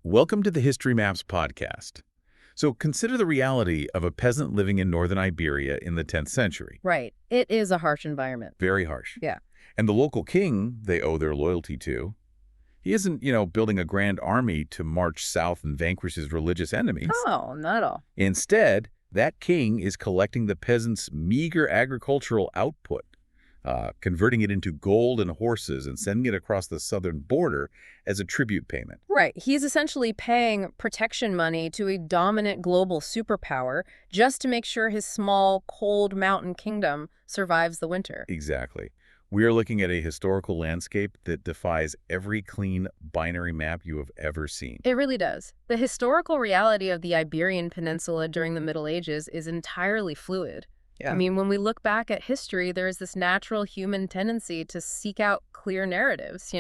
Welcome to the History Maps podcast. So consider the reality of a peasant living in northern Iberia in the 10th century. Right. It is a harsh environment. Very harsh. Yeah. And the local king they owe their loyalty to, he isn't, building a grand army to march south and vanquish his religious enemies. Oh, not at all. Instead, that king is collecting the peasants' meager agricultural output, converting it into gold and horses and sending it across the southern border as a tribute payment. Right. He's essentially paying protection money to a dominant global superpower just to make sure his small, cold mountain kingdom survives the winter. Exactly. We are looking at a historical landscape that defies every clean binary map you have ever seen. It really does. The historical reality of the Iberian Peninsula during the Middle Ages is entirely fluid. Yeah. I mean, when we look back at history, there is this natural human tendency to seek out clear narratives.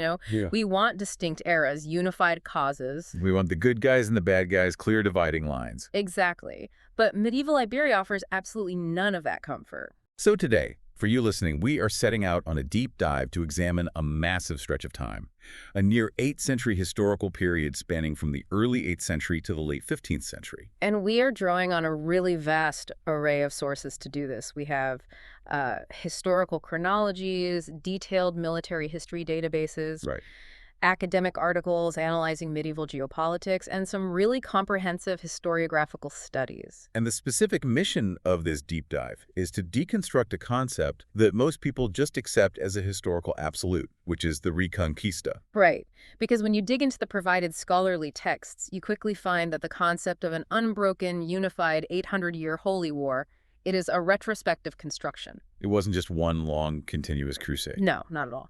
We want distinct eras, unified causes. We want the good guys and the bad guys, clear dividing lines. Exactly. But medieval Iberia offers absolutely none of that comfort. So today, for you listening, we are setting out on a deep dive to examine a massive stretch of time, a near 8th century historical period spanning from the early 8th century to the late 15th century. And we are drawing on a really vast array of sources to do this. We have historical chronologies, detailed military history databases, Right. academic articles analyzing medieval geopolitics, and some really comprehensive historiographical studies. And the specific mission of this deep dive is to deconstruct a concept that most people just accept as a historical absolute, which is the Reconquista. Right, because when you dig into the provided scholarly texts, you quickly find that the concept of an unbroken, unified 800-year holy war, it is a retrospective construction. It wasn't just one long, continuous crusade. No, not at all.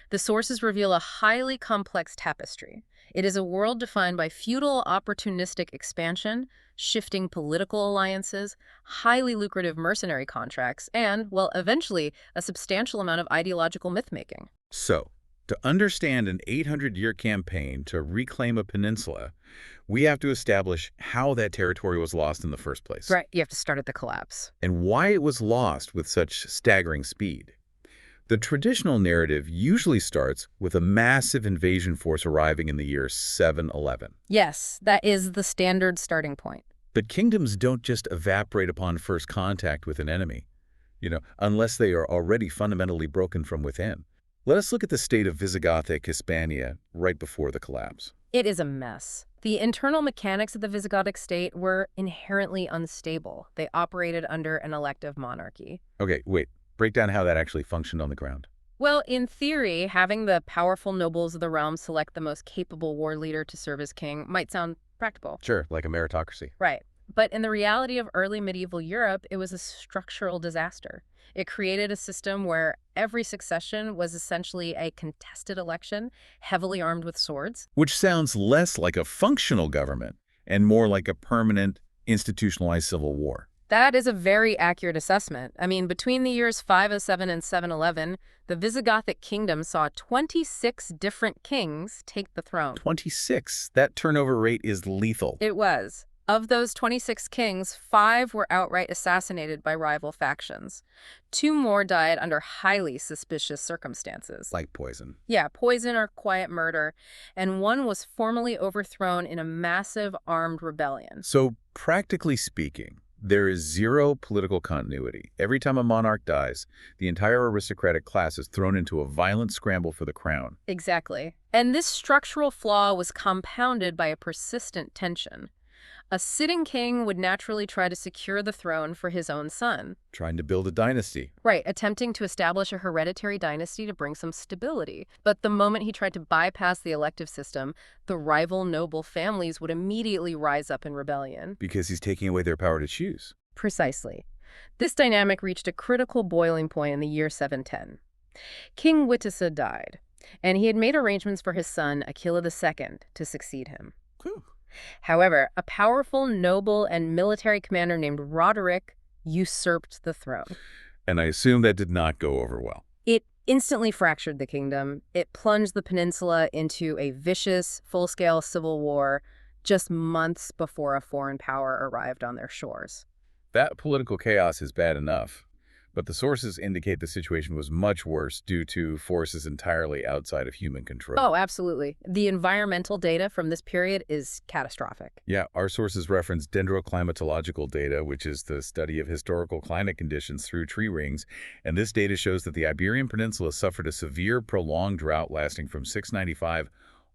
The sources reveal a highly complex tapestry. It is a world defined by feudal, opportunistic expansion, shifting political alliances, highly lucrative mercenary contracts, and, well, eventually, a substantial amount of ideological myth-making. So, to understand an 800-year campaign to reclaim a peninsula, we have to establish how that territory was lost in the first place. Right, you have to start at the collapse. And why it was lost with such staggering speed. The traditional narrative usually starts with a massive invasion force arriving in the year 711. Yes, that is the standard starting point. But kingdoms don't just evaporate upon first contact with an enemy, unless they are already fundamentally broken from within. Let us look at the state of Visigothic Hispania right before the collapse. It is a mess. The internal mechanics of the Visigothic state were inherently unstable. They operated under an elective monarchy. Okay, wait. Break down how that actually functioned on the ground. Well, in theory, having the powerful nobles of the realm select the most capable war leader to serve as king might sound practical. Sure, like a meritocracy. Right. But in the reality of early medieval Europe, it was a structural disaster. It created a system where every succession was essentially a contested election, heavily armed with swords. Which sounds less like a functional government and more like a permanent, institutionalized civil war. That is a very accurate assessment. I mean, between the years 507 and 711, the Visigothic kingdom saw 26 different kings take the throne. 26. That turnover rate is lethal. It was. Of those 26 kings, 5 were outright assassinated by rival factions. 2 more died under highly suspicious circumstances. Like poison. Yeah, poison or quiet murder. And 1 was formally overthrown in a massive armed rebellion. So, practically speaking, there is zero political continuity. Every time a monarch dies, the entire aristocratic class is thrown into a violent scramble for the crown. Exactly. And this structural flaw was compounded by a persistent tension. A sitting king would naturally try to secure the throne for his own son. Trying to build a dynasty. Right, attempting to establish a hereditary dynasty to bring some stability. But the moment he tried to bypass the elective system, the rival noble families would immediately rise up in rebellion. Because he's taking away their power to choose. Precisely. This dynamic reached a critical boiling point in the year 710. King Witiza died, and he had made arrangements for his son, Aquila II, to succeed him. Whew. However, a powerful noble and military commander named Roderick usurped the throne. And I assume that did not go over well. It instantly fractured the kingdom. It plunged the peninsula into a vicious, full-scale civil war just months before a foreign power arrived on their shores. That political chaos is bad enough. But the sources indicate the situation was much worse due to forces entirely outside of human control. Oh, absolutely. The environmental data from this period is catastrophic. Yeah, our sources reference dendroclimatological data, which is the study of historical climate conditions through tree rings, and this data shows that the Iberian Peninsula suffered a severe, prolonged drought lasting from 695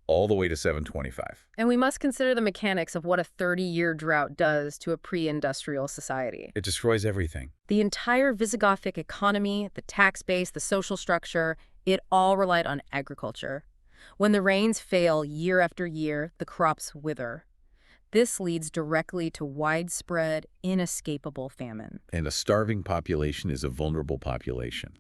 all the way to 725. And we must consider the mechanics of what a 30-year drought does to a pre-industrial society. It destroys everything. The entire Visigothic economy, the tax base, the social structure, it all relied on agriculture. When the rains fail year after year, the crops wither. This leads directly to widespread, inescapable famine. And a starving population is a vulnerable population.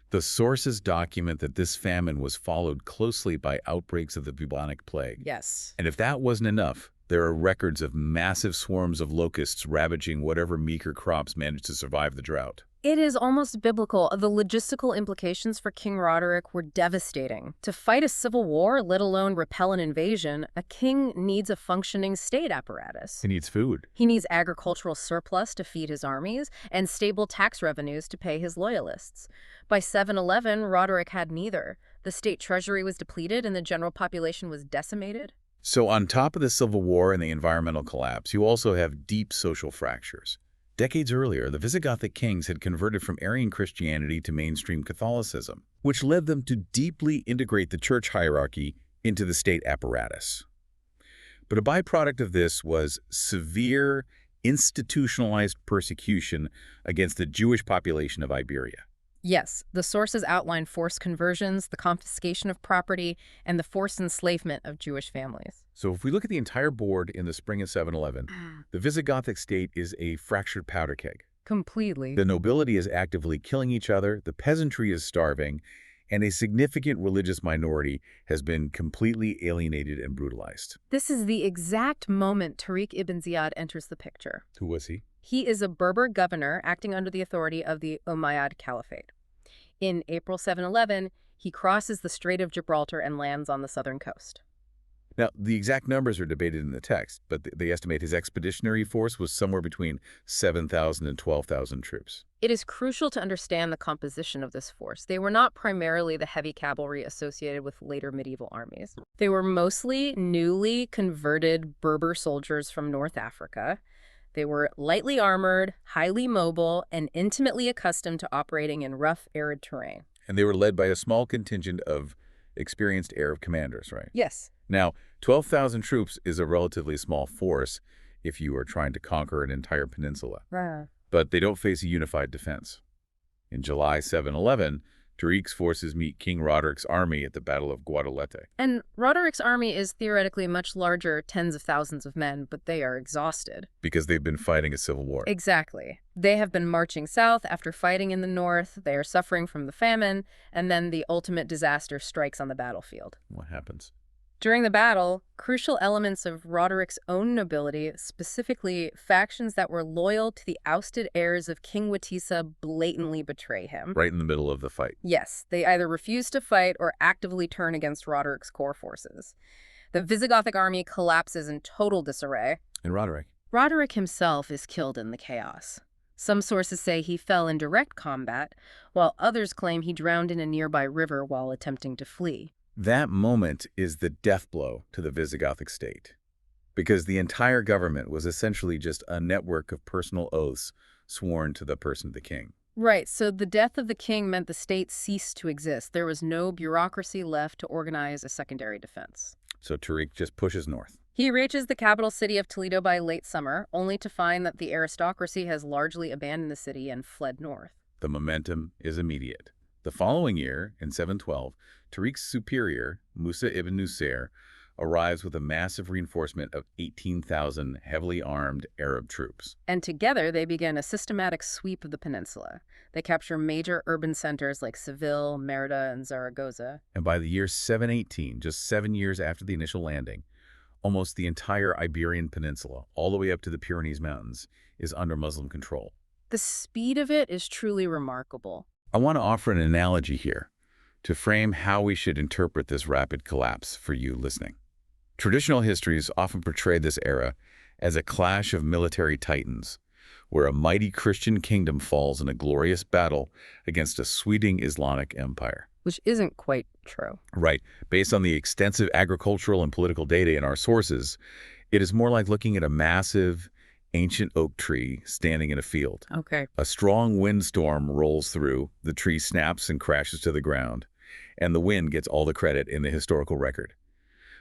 The sources document that this famine was followed closely by outbreaks of the bubonic plague. Yes. And if that wasn't enough, there are records of massive swarms of locusts ravaging whatever meager crops managed to survive the drought. It is almost biblical. The logistical implications for King Roderick were devastating. To fight a civil war, let alone repel an invasion, a king needs a functioning state apparatus. He needs food. He needs agricultural surplus to feed his armies and stable tax revenues to pay his loyalists. By 711, Roderick had neither. The state treasury was depleted and the general population was decimated. So on top of the civil war and the environmental collapse, you also have deep social fractures. Decades earlier, the Visigothic kings had converted from Arian Christianity to mainstream Catholicism, which led them to deeply integrate the church hierarchy into the state apparatus. But a byproduct of this was severe, institutionalized persecution against the Jewish population of Iberia. Yes, the sources outline forced conversions, the confiscation of property, and the forced enslavement of Jewish families. So if we look at the entire board in the spring of 711, the Visigothic state is a fractured powder keg. Completely. The nobility is actively killing each other, the peasantry is starving, and a significant religious minority has been completely alienated and brutalized. This is the exact moment Tariq ibn Ziyad enters the picture. Who was he? He is a Berber governor acting under the authority of the Umayyad Caliphate. In April 711, he crosses the Strait of Gibraltar and lands on the southern coast. Now, the exact numbers are debated in the text, but they estimate his expeditionary force was somewhere between 7,000 and 12,000 troops. It is crucial to understand the composition of this force. They were not primarily the heavy cavalry associated with later medieval armies. They were mostly newly converted Berber soldiers from North Africa. They were lightly armored, highly mobile, and intimately accustomed to operating in rough, arid terrain. And they were led by a small contingent of experienced Arab commanders, right? Yes. Now, 12,000 troops is a relatively small force if you are trying to conquer an entire peninsula. Right. But they don't face a unified defense. In July 711, Tariq's forces meet King Roderick's army at the Battle of Guadalete. And Roderick's army is theoretically much larger, tens of thousands of men, but they are exhausted. Because they've been fighting a civil war. Exactly. They have been marching south after fighting in the north, they are suffering from the famine, and then the ultimate disaster strikes on the battlefield. What happens? During the battle, crucial elements of Roderick's own nobility, specifically factions that were loyal to the ousted heirs of King Witisa, blatantly betray him. Right in the middle of the fight. Yes, they either refuse to fight or actively turn against Roderick's core forces. The Visigothic army collapses in total disarray. And Roderick? Roderick himself is killed in the chaos. Some sources say he fell in direct combat, while others claim he drowned in a nearby river while attempting to flee. That moment is the death blow to the Visigothic state, because the entire government was essentially just a network of personal oaths sworn to the person of the king. Right, so the death of the king meant the state ceased to exist. There was no bureaucracy left to organize a secondary defense. So Tariq just pushes north. He reaches the capital city of Toledo by late summer, only to find that the aristocracy has largely abandoned the city and fled north. The momentum is immediate. The following year, in 712, Tariq's superior, Musa ibn Nusair, arrives with a massive reinforcement of 18,000 heavily armed Arab troops. And together they begin a systematic sweep of the peninsula. They capture major urban centers like Seville, Merida, and Zaragoza. And by the year 718, just 7 years after the initial landing, almost the entire Iberian Peninsula, all the way up to the Pyrenees Mountains, is under Muslim control. The speed of it is truly remarkable. I want to offer an analogy here to frame how we should interpret this rapid collapse for you listening. Traditional histories often portray this era as a clash of military titans, where a mighty Christian kingdom falls in a glorious battle against a sweeping Islamic empire. Which isn't quite true. Right. Based on the extensive agricultural and political data in our sources, it is more like looking at a massive, ancient oak tree standing in a field. Okay. A strong windstorm rolls through, the tree snaps and crashes to the ground, and the wind gets all the credit in the historical record.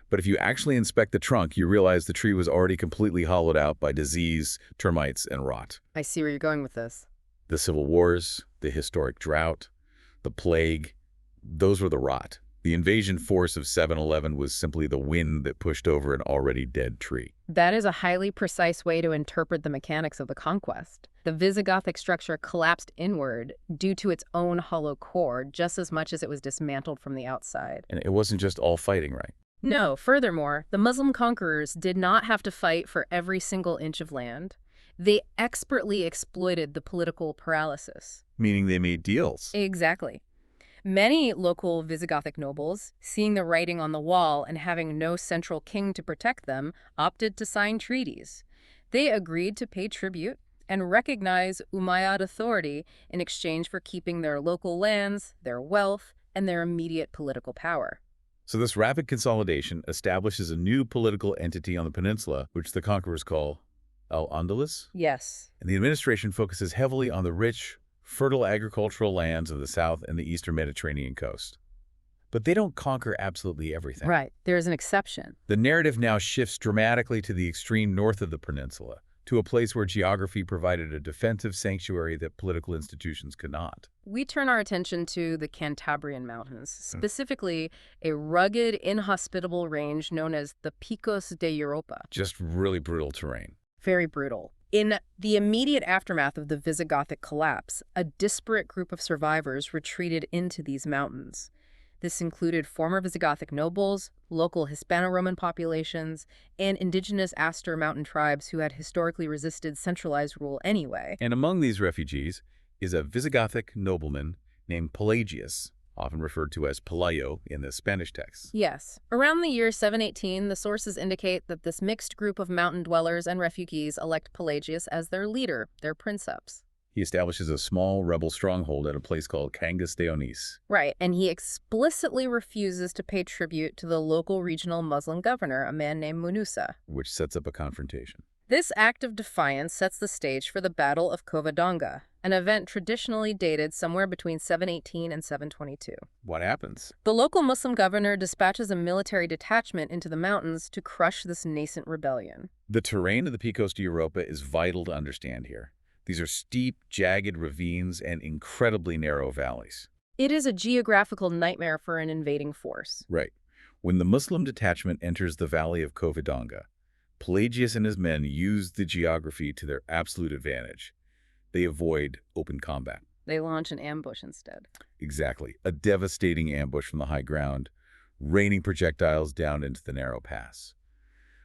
But if you actually inspect the trunk, you realize the tree was already completely hollowed out by disease, termites, and rot. I see where you're going with this. The civil wars, the historic drought, the plague, those were the rot. The invasion force of 711 was simply the wind that pushed over an already dead tree. That is a highly precise way to interpret the mechanics of the conquest. The Visigothic structure collapsed inward due to its own hollow core just as much as it was dismantled from the outside. And it wasn't just all fighting, right? No, furthermore, the Muslim conquerors did not have to fight for every single inch of land. They expertly exploited the political paralysis. Meaning they made deals. Exactly. Many local Visigothic nobles, seeing the writing on the wall and having no central king to protect them, opted to sign treaties. They agreed to pay tribute and recognize Umayyad authority in exchange for keeping their local lands, their wealth, and their immediate political power. So this rapid consolidation establishes a new political entity on the peninsula, which the conquerors call Al-Andalus. Yes. And the administration focuses heavily on the rich, fertile agricultural lands of the south and the eastern Mediterranean coast. But they don't conquer absolutely everything. Right. There is an exception. The narrative now shifts dramatically to the extreme north of the peninsula, to a place where geography provided a defensive sanctuary that political institutions could not. We turn our attention to the Cantabrian Mountains, specifically a rugged, inhospitable range known as the Picos de Europa. Just really brutal terrain. Very brutal. In the immediate aftermath of the Visigothic collapse, a disparate group of survivors retreated into these mountains. This included former Visigothic nobles, local Hispano-Roman populations, and indigenous Astur mountain tribes who had historically resisted centralized rule anyway. And among these refugees is a Visigothic nobleman named Pelagius, often referred to as Pelayo in the Spanish texts. Yes. Around the year 718, the sources indicate that this mixed group of mountain dwellers and refugees elect Pelagius as their leader, their princeps. He establishes a small rebel stronghold at a place called Cangas de Onís. Right, and he explicitly refuses to pay tribute to the local regional Muslim governor, a man named Munusa. Which sets up a confrontation. This act of defiance sets the stage for the Battle of Covadonga, an event traditionally dated somewhere between 718 and 722. What happens? The local Muslim governor dispatches a military detachment into the mountains to crush this nascent rebellion. The terrain of the Picos de Europa is vital to understand here. These are steep, jagged ravines and incredibly narrow valleys. It is a geographical nightmare for an invading force. Right. When the Muslim detachment enters the valley of Covadonga, Pelagius and his men use the geography to their absolute advantage. They avoid open combat. They launch an ambush instead. Exactly. A devastating ambush from the high ground, raining projectiles down into the narrow pass.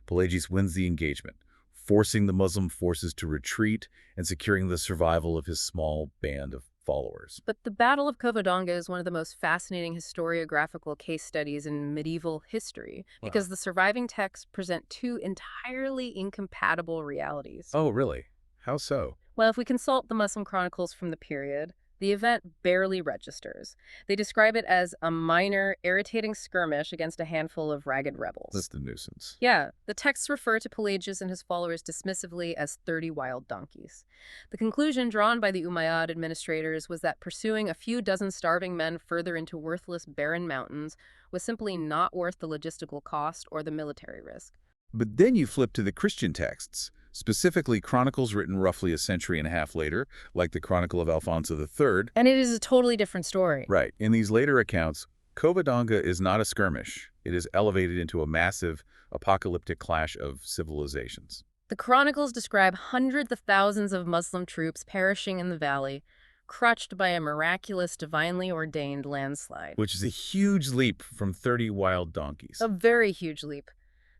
Pelagius wins the engagement, forcing the Muslim forces to retreat and securing the survival of his small band of followers. But the Battle of Covadonga is one of the most fascinating historiographical case studies in medieval history because the surviving texts present two entirely incompatible realities. Oh, really? How so? Well, if we consult the Muslim chronicles from the period, the event barely registers. They describe it as a minor, irritating skirmish against a handful of ragged rebels. That's the nuisance. Yeah, the texts refer to Pelagius and his followers dismissively as 30 wild donkeys. The conclusion drawn by the Umayyad administrators was that pursuing a few dozen starving men further into worthless, barren mountains was simply not worth the logistical cost or the military risk. But then you flip to the Christian texts, specifically chronicles written roughly a century and a half later, like the Chronicle of Alfonso III. And it is a totally different story. Right. In these later accounts, Covadonga is not a skirmish. It is elevated into a massive, apocalyptic clash of civilizations. The chronicles describe hundreds of thousands of Muslim troops perishing in the valley, crushed by a miraculous, divinely ordained landslide. Which is a huge leap from 30 wild donkeys. A very huge leap.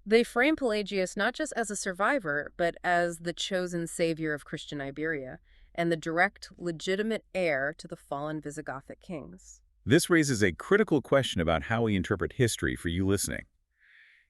They frame Pelagius not just as a survivor, but as the chosen savior of Christian Iberia and the direct, legitimate heir to the fallen Visigothic kings. This raises a critical question about how we interpret history for you listening.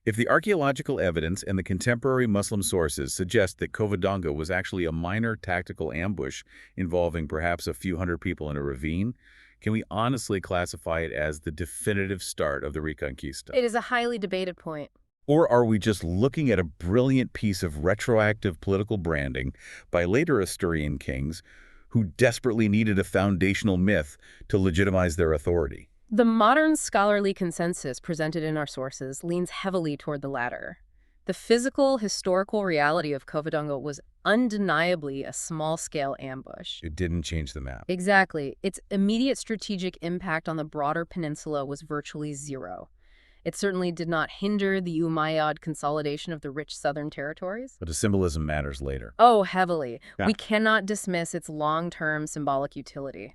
If the archaeological evidence and the contemporary Muslim sources suggest that Covadonga was actually a minor tactical ambush involving perhaps a few hundred people in a ravine, can we honestly classify it as the definitive start of the Reconquista? It is a highly debated point. Or are we just looking at a brilliant piece of retroactive political branding by later Asturian kings who desperately needed a foundational myth to legitimize their authority? The modern scholarly consensus presented in our sources leans heavily toward the latter. The physical, historical reality of Covadonga was undeniably a small-scale ambush. It didn't change the map. Exactly. Its immediate strategic impact on the broader peninsula was virtually zero. It certainly did not hinder the Umayyad consolidation of the rich southern territories. But the symbolism matters later. Oh, heavily. Yeah. We cannot dismiss its long-term symbolic utility.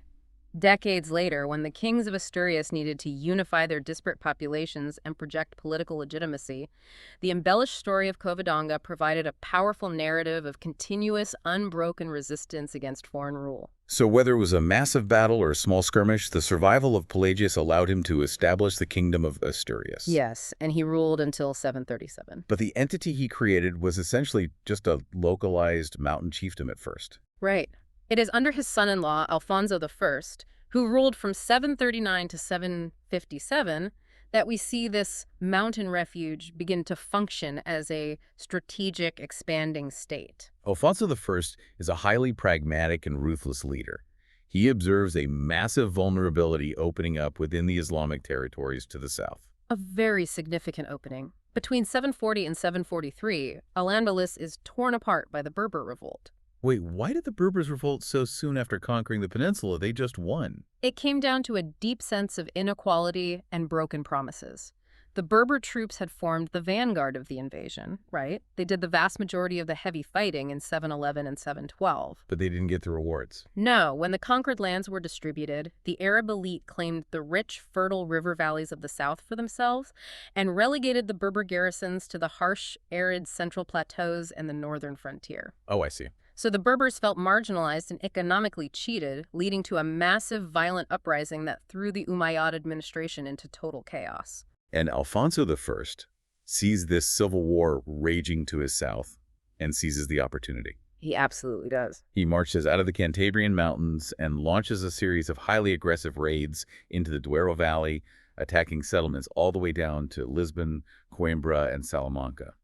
Decades later, when the kings of Asturias needed to unify their disparate populations and project political legitimacy, the embellished story of Covadonga provided a powerful narrative of continuous, unbroken resistance against foreign rule. So whether it was a massive battle or a small skirmish, the survival of Pelagius allowed him to establish the kingdom of Asturias. Yes, and he ruled until 737. But the entity he created was essentially just a localized mountain chiefdom at first. Right. It is under his son-in-law, Alfonso I, who ruled from 739 to 757, that we see this mountain refuge begin to function as a strategic, expanding state. Alfonso I is a highly pragmatic and ruthless leader. He observes a massive vulnerability opening up within the Islamic territories to the south. A very significant opening. Between 740 and 743, Al-Andalus is torn apart by the Berber revolt. Wait, why did the Berbers revolt so soon after conquering the peninsula? They just won. It came down to a deep sense of inequality and broken promises. The Berber troops had formed the vanguard of the invasion, right? They did the vast majority of the heavy fighting in 711 and 712. But they didn't get the rewards. No, when the conquered lands were distributed, the Arab elite claimed the rich, fertile river valleys of the south for themselves and relegated the Berber garrisons to the harsh, arid central plateaus and the northern frontier. Oh, I see. So the Berbers felt marginalized and economically cheated, leading to a massive violent uprising that threw the Umayyad administration into total chaos. And Alfonso I sees this civil war raging to his south and seizes the opportunity. He absolutely does. He marches out of the Cantabrian Mountains and launches a series of highly aggressive raids into the Duero Valley, attacking settlements all the way down to Lisbon, Coimbra, and Salamanca.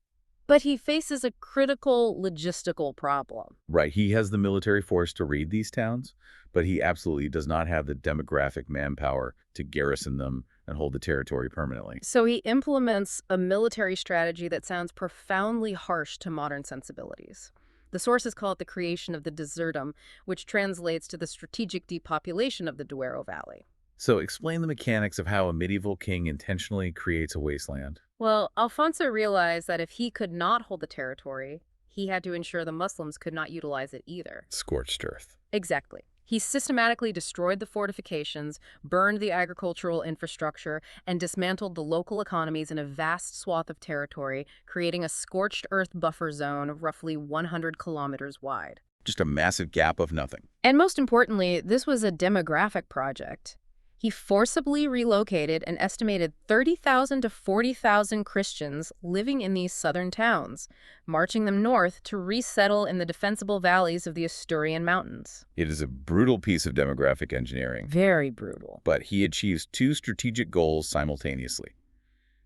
But he faces a critical logistical problem. Right, he has the military force to raid these towns, but he absolutely does not have the demographic manpower to garrison them and hold the territory permanently. So he implements a military strategy that sounds profoundly harsh to modern sensibilities. The sources call it the creation of the desertum, which translates to the strategic depopulation of the Duero Valley. So explain the mechanics of how a medieval king intentionally creates a wasteland. Well, Alfonso realized that if he could not hold the territory, he had to ensure the Muslims could not utilize it either. Scorched earth. Exactly. He systematically destroyed the fortifications, burned the agricultural infrastructure, and dismantled the local economies in a vast swath of territory, creating a scorched earth buffer zone roughly 100 kilometers wide. Just a massive gap of nothing. And most importantly, this was a demographic project. He forcibly relocated an estimated 30,000 to 40,000 Christians living in these southern towns, marching them north to resettle in the defensible valleys of the Asturian mountains. It is a brutal piece of demographic engineering. Very brutal. But he achieves two strategic goals simultaneously.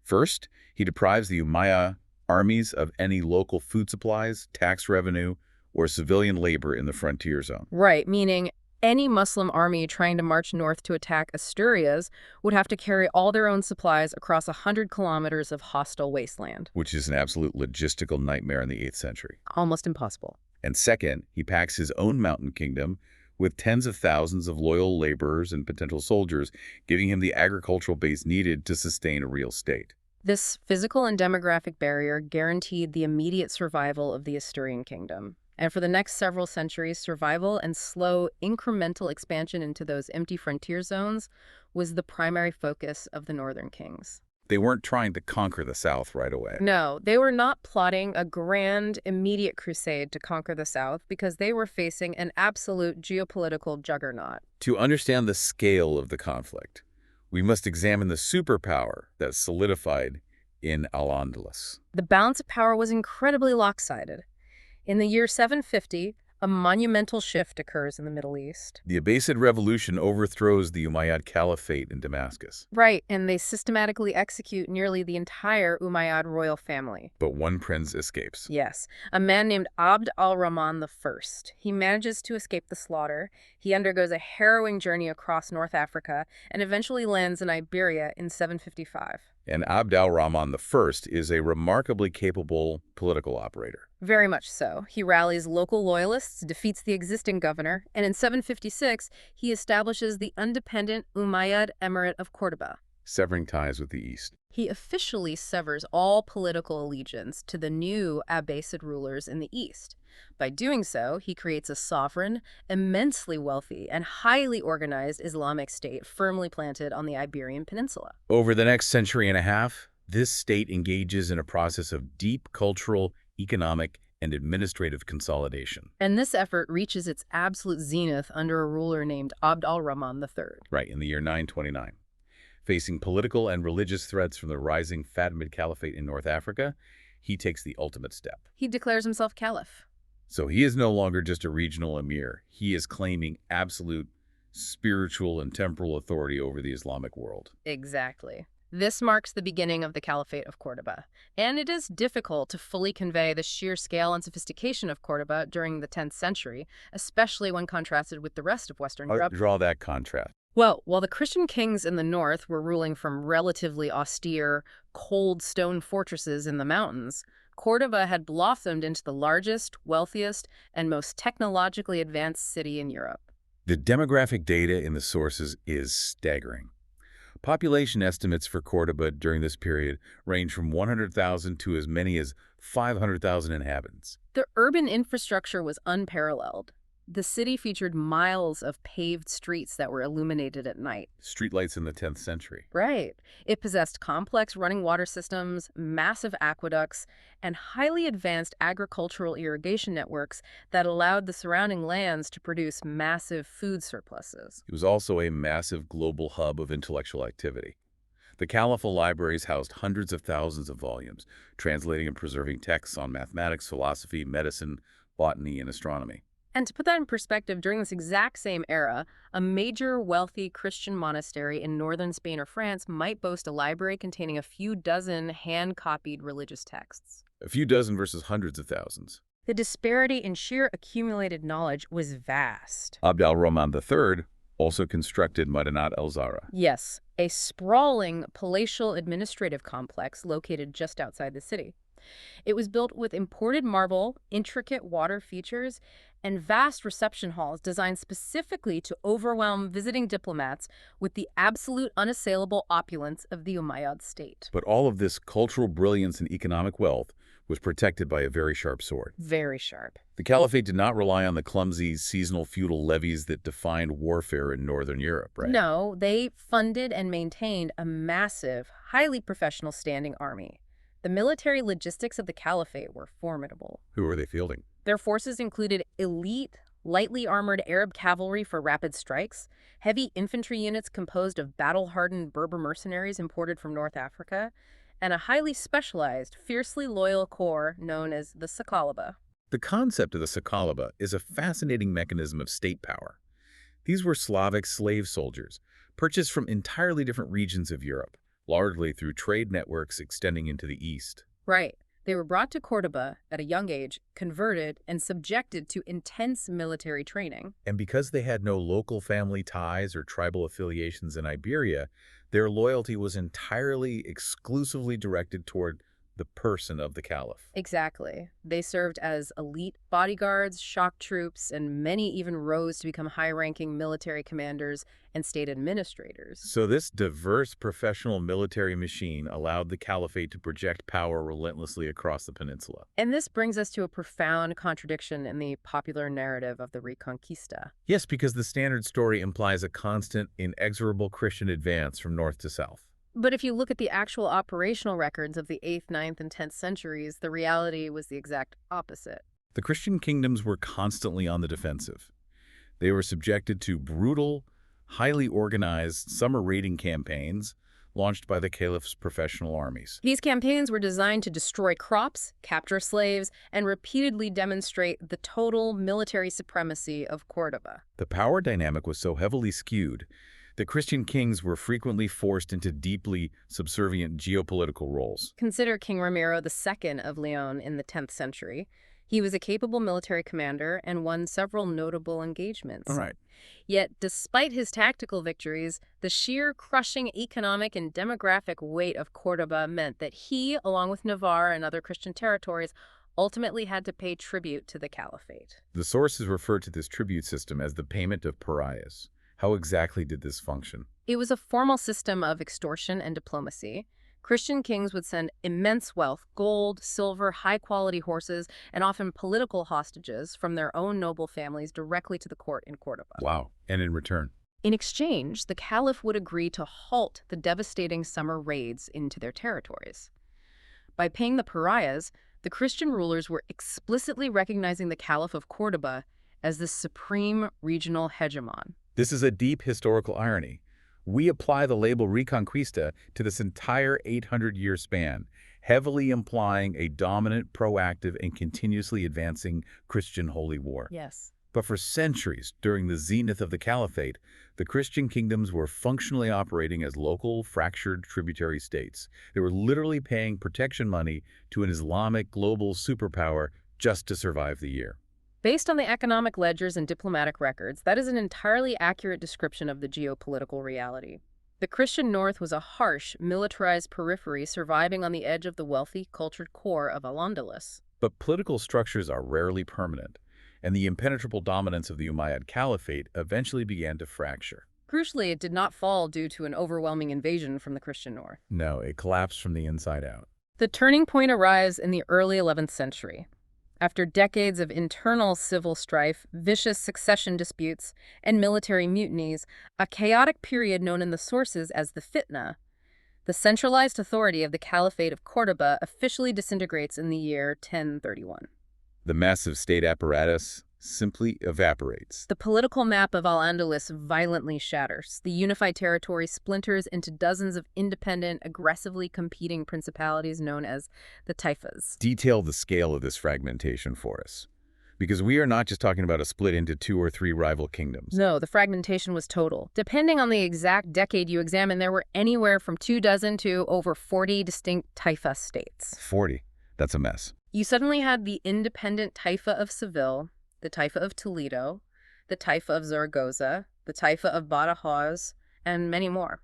First, he deprives the Umayyad armies of any local food supplies, tax revenue, or civilian labor in the frontier zone. Right, meaning any Muslim army trying to march north to attack Asturias would have to carry all their own supplies across 100 kilometers of hostile wasteland. Which is an absolute logistical nightmare in the 8th century. Almost impossible. And second, he packs his own mountain kingdom with tens of thousands of loyal laborers and potential soldiers, giving him the agricultural base needed to sustain a real state. This physical and demographic barrier guaranteed the immediate survival of the Asturian kingdom. And for the next several centuries, survival and slow, incremental expansion into those empty frontier zones was the primary focus of the northern kings. They weren't trying to conquer the south right away. No, they were not plotting a grand, immediate crusade to conquer the south because they were facing an absolute geopolitical juggernaut. To understand the scale of the conflict, we must examine the superpower that solidified in Al-Andalus. The balance of power was incredibly lopsided. In the year 750, a monumental shift occurs in the Middle East. The Abbasid revolution overthrows the Umayyad Caliphate in Damascus. Right, and they systematically execute nearly the entire Umayyad royal family. But one prince escapes. Yes, a man named Abd al-Rahman I. He manages to escape the slaughter. He undergoes a harrowing journey across North Africa and eventually lands in Iberia in 755. And Abd al-Rahman I is a remarkably capable political operator. Very much so. He rallies local loyalists, defeats the existing governor, and in 756, he establishes the independent Umayyad Emirate of Córdoba. Severing ties with the East. He officially severs all political allegiance to the new Abbasid rulers in the East. By doing so, he creates a sovereign, immensely wealthy, and highly organized Islamic state firmly planted on the Iberian Peninsula. Over the next century and a half, this state engages in a process of deep cultural, economic, and administrative consolidation. And this effort reaches its absolute zenith under a ruler named Abd al-Rahman III. Right, in the year 929. Facing political and religious threats from the rising Fatimid Caliphate in North Africa, he takes the ultimate step. He declares himself caliph. So he is no longer just a regional emir. He is claiming absolute spiritual and temporal authority over the Islamic world. Exactly. This marks the beginning of the Caliphate of Córdoba, and it is difficult to fully convey the sheer scale and sophistication of Córdoba during the 10th century, especially when contrasted with the rest of Western Europe. Draw that contrast. Well, while the Christian kings in the north were ruling from relatively austere, cold stone fortresses in the mountains, Córdoba had blossomed into the largest, wealthiest, and most technologically advanced city in Europe. The demographic data in the sources is staggering. Population estimates for Córdoba during this period range from 100,000 to as many as 500,000 inhabitants. The urban infrastructure was unparalleled. The city featured miles of paved streets that were illuminated at night. Streetlights in the 10th century. Right. It possessed complex running water systems, massive aqueducts, and highly advanced agricultural irrigation networks that allowed the surrounding lands to produce massive food surpluses. It was also a massive global hub of intellectual activity. The Caliphal libraries housed hundreds of thousands of volumes, translating and preserving texts on mathematics, philosophy, medicine, botany, and astronomy. And to put that in perspective, during this exact same era, a major wealthy Christian monastery in northern Spain or France might boast a library containing a few dozen hand-copied religious texts. A few dozen versus hundreds of thousands. The disparity in sheer accumulated knowledge was vast. Abd al-Rahman III also constructed Madinat al-Zahra. Yes, a sprawling palatial administrative complex located just outside the city. It was built with imported marble, intricate water features, and vast reception halls designed specifically to overwhelm visiting diplomats with the absolute unassailable opulence of the Umayyad state. But all of this cultural brilliance and economic wealth was protected by a very sharp sword. Very sharp. The Caliphate did not rely on the clumsy, seasonal feudal levies that defined warfare in Northern Europe, right? No, they funded and maintained a massive, highly professional standing army. The military logistics of the Caliphate were formidable. Who were they fielding? Their forces included elite, lightly armored Arab cavalry for rapid strikes, heavy infantry units composed of battle-hardened Berber mercenaries imported from North Africa, and a highly specialized, fiercely loyal corps known as the Saqaliba. The concept of the Saqaliba is a fascinating mechanism of state power. These were Slavic slave soldiers, purchased from entirely different regions of Europe, largely through trade networks extending into the east. Right. They were brought to Córdoba at a young age, converted, and subjected to intense military training. And because they had no local family ties or tribal affiliations in Iberia, their loyalty was entirely, exclusively directed toward the person of the caliph. Exactly. They served as elite bodyguards, shock troops, and many even rose to become high-ranking military commanders and state administrators. So this diverse professional military machine allowed the caliphate to project power relentlessly across the peninsula. And this brings us to a profound contradiction in the popular narrative of the Reconquista. Yes, because the standard story implies a constant, inexorable Christian advance from north to south. But if you look at the actual operational records of the 8th, 9th, and 10th centuries, the reality was the exact opposite. The Christian kingdoms were constantly on the defensive. They were subjected to brutal, highly organized summer raiding campaigns, launched by the caliph's professional armies. These campaigns were designed to destroy crops, capture slaves, and repeatedly demonstrate the total military supremacy of Córdoba. The power dynamic was so heavily skewed that Christian kings were frequently forced into deeply subservient geopolitical roles. Consider King Ramiro II of Leon in the 10th century. He was a capable military commander and won several notable engagements. All right. Yet, despite his tactical victories, the sheer crushing economic and demographic weight of Córdoba meant that he, along with Navarre and other Christian territories, ultimately had to pay tribute to the caliphate. The sources refer to this tribute system as the payment of pariahs. How exactly did this function? It was a formal system of extortion and diplomacy. Christian kings would send immense wealth, gold, silver, high-quality horses, and often political hostages from their own noble families directly to the court in Córdoba. Wow. And in return? In exchange, the caliph would agree to halt the devastating summer raids into their territories. By paying the pariahs, the Christian rulers were explicitly recognizing the Caliph of Córdoba as the supreme regional hegemon. This is a deep historical irony. We apply the label Reconquista to this entire 800-year span, heavily implying a dominant, proactive, and continuously advancing Christian holy war. Yes. But for centuries, during the zenith of the caliphate, the Christian kingdoms were functionally operating as local, fractured tributary states. They were literally paying protection money to an Islamic global superpower just to survive the year. Based on the economic ledgers and diplomatic records, that is an entirely accurate description of the geopolitical reality. The Christian North was a harsh, militarized periphery surviving on the edge of the wealthy, cultured core of Al-Andalus. But political structures are rarely permanent, and the impenetrable dominance of the Umayyad Caliphate eventually began to fracture. Crucially, it did not fall due to an overwhelming invasion from the Christian North. No, it collapsed from the inside out. The turning point arrives in the early 11th century. After decades of internal civil strife, vicious succession disputes, and military mutinies, a chaotic period known in the sources as the Fitna, the centralized authority of the Caliphate of Córdoba officially disintegrates in the year 1031. The massive state apparatus simply evaporates. The political map of Al-Andalus violently shatters. The unified territory splinters into dozens of independent, aggressively competing principalities known as the taifas. Detail the scale of this fragmentation for us, because we are not just talking about a split into 2 or 3 rival kingdoms. No, the fragmentation was total. Depending on the exact decade you examine, there were anywhere from 24 to over 40 distinct taifa states. 40. That's a mess. You suddenly had the independent taifa of Seville, the taifa of Toledo, the taifa of Zaragoza, the taifa of Badajoz, and many more.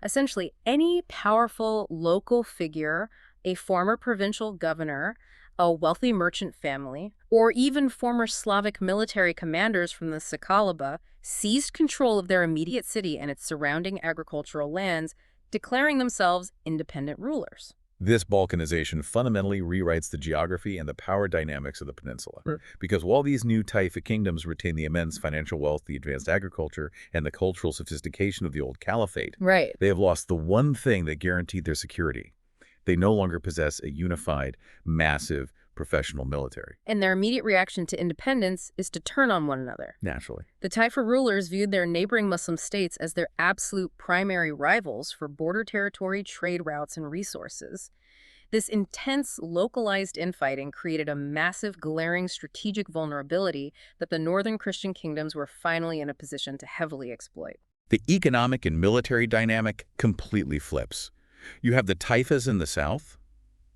Essentially, any powerful local figure, a former provincial governor, a wealthy merchant family, or even former Slavic military commanders from the Sacalaba seized control of their immediate city and its surrounding agricultural lands, declaring themselves independent rulers. This balkanization fundamentally rewrites the geography and the power dynamics of the peninsula. Right. Because while these new Taifa kingdoms retain the immense financial wealth, the advanced agriculture, and the cultural sophistication of the old caliphate, right, they have lost the one thing that guaranteed their security. They no longer possess a unified, massive, professional military. And their immediate reaction to independence is to turn on one another. Naturally. The Taifa rulers viewed their neighboring Muslim states as their absolute primary rivals for border territory, trade routes, and resources. This intense, localized infighting created a massive, glaring strategic vulnerability that the northern Christian kingdoms were finally in a position to heavily exploit. The economic and military dynamic completely flips. You have the Taifas in the south,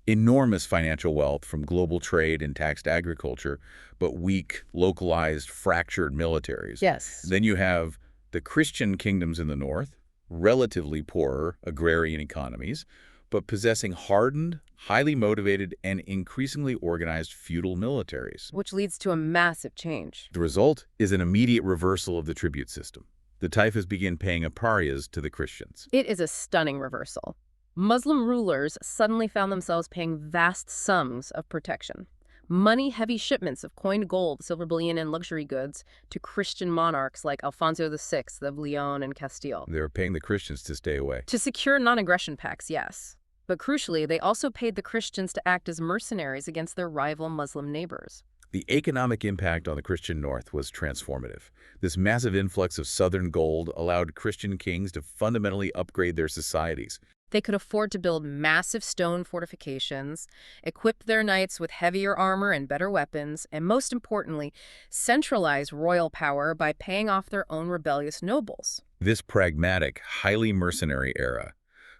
enormous financial wealth from global trade and taxed agriculture, but weak, localized, fractured militaries. Yes. Then you have the Christian kingdoms in the north, relatively poorer agrarian economies, but possessing hardened, highly motivated, and increasingly organized feudal militaries. Which leads to a massive change. The result is an immediate reversal of the tribute system. The Taifas begin paying pariahs to the Christians. It is a stunning reversal. Muslim rulers suddenly found themselves paying vast sums of protection. Money-heavy shipments of coined gold, silver bullion, and luxury goods to Christian monarchs like Alfonso VI of Leon and Castile. They were paying the Christians to stay away. To secure non-aggression pacts, yes. But crucially, they also paid the Christians to act as mercenaries against their rival Muslim neighbors. The economic impact on the Christian North was transformative. This massive influx of southern gold allowed Christian kings to fundamentally upgrade their societies. They could afford to build massive stone fortifications, equip their knights with heavier armor and better weapons, and most importantly, centralize royal power by paying off their own rebellious nobles. This pragmatic, highly mercenary era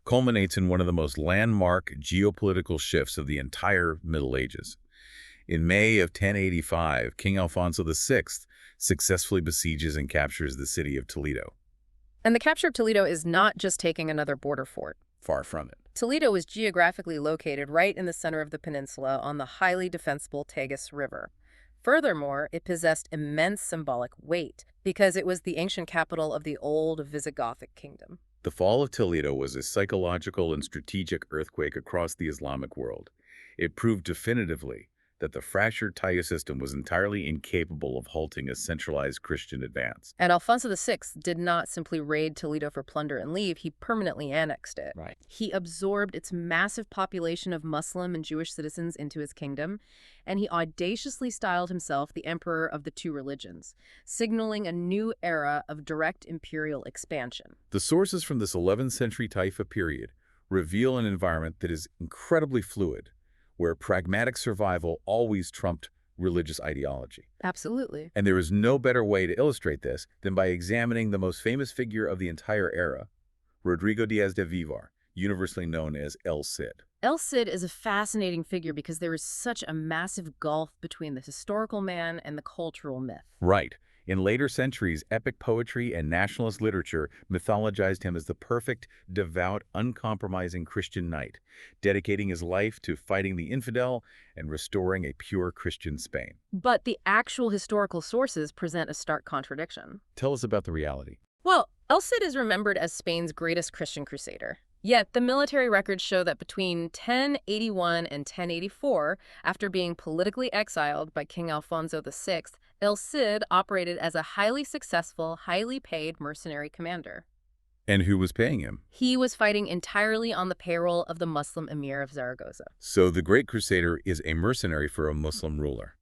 culminates in one of the most landmark geopolitical shifts of the entire Middle Ages. In May of 1085, King Alfonso VI successfully besieges and captures the city of Toledo. And the capture of Toledo is not just taking another border fort. Far from it. Toledo is geographically located right in the center of the peninsula on the highly defensible Tagus River. Furthermore, it possessed immense symbolic weight because it was the ancient capital of the old Visigothic kingdom. The fall of Toledo was a psychological and strategic earthquake across the Islamic world. It proved definitively that the fractured Tayu system was entirely incapable of halting a centralized Christian advance. And Alfonso VI did not simply raid Toledo for plunder and leave, he permanently annexed it. Right. He absorbed its massive population of Muslim and Jewish citizens into his kingdom, and he audaciously styled himself the emperor of the two religions, signaling a new era of direct imperial expansion. The sources from this 11th century Taifa period reveal an environment that is incredibly fluid, where pragmatic survival always trumped religious ideology. Absolutely. And there is no better way to illustrate this than by examining the most famous figure of the entire era, Rodrigo Diaz de Vivar, universally known as El Cid. El Cid is a fascinating figure because there is such a massive gulf between the historical man and the cultural myth. Right. In later centuries, epic poetry and nationalist literature mythologized him as the perfect, devout, uncompromising Christian knight, dedicating his life to fighting the infidel and restoring a pure Christian Spain. But the actual historical sources present a stark contradiction. Tell us about the reality. Well, El Cid is remembered as Spain's greatest Christian crusader. Yet, the military records show that between 1081 and 1084, after being politically exiled by King Alfonso VI, El Cid operated as a highly successful, highly paid mercenary commander. And who was paying him? He was fighting entirely on the payroll of the Muslim emir of Zaragoza. So the Great Crusader is a mercenary for a Muslim ruler.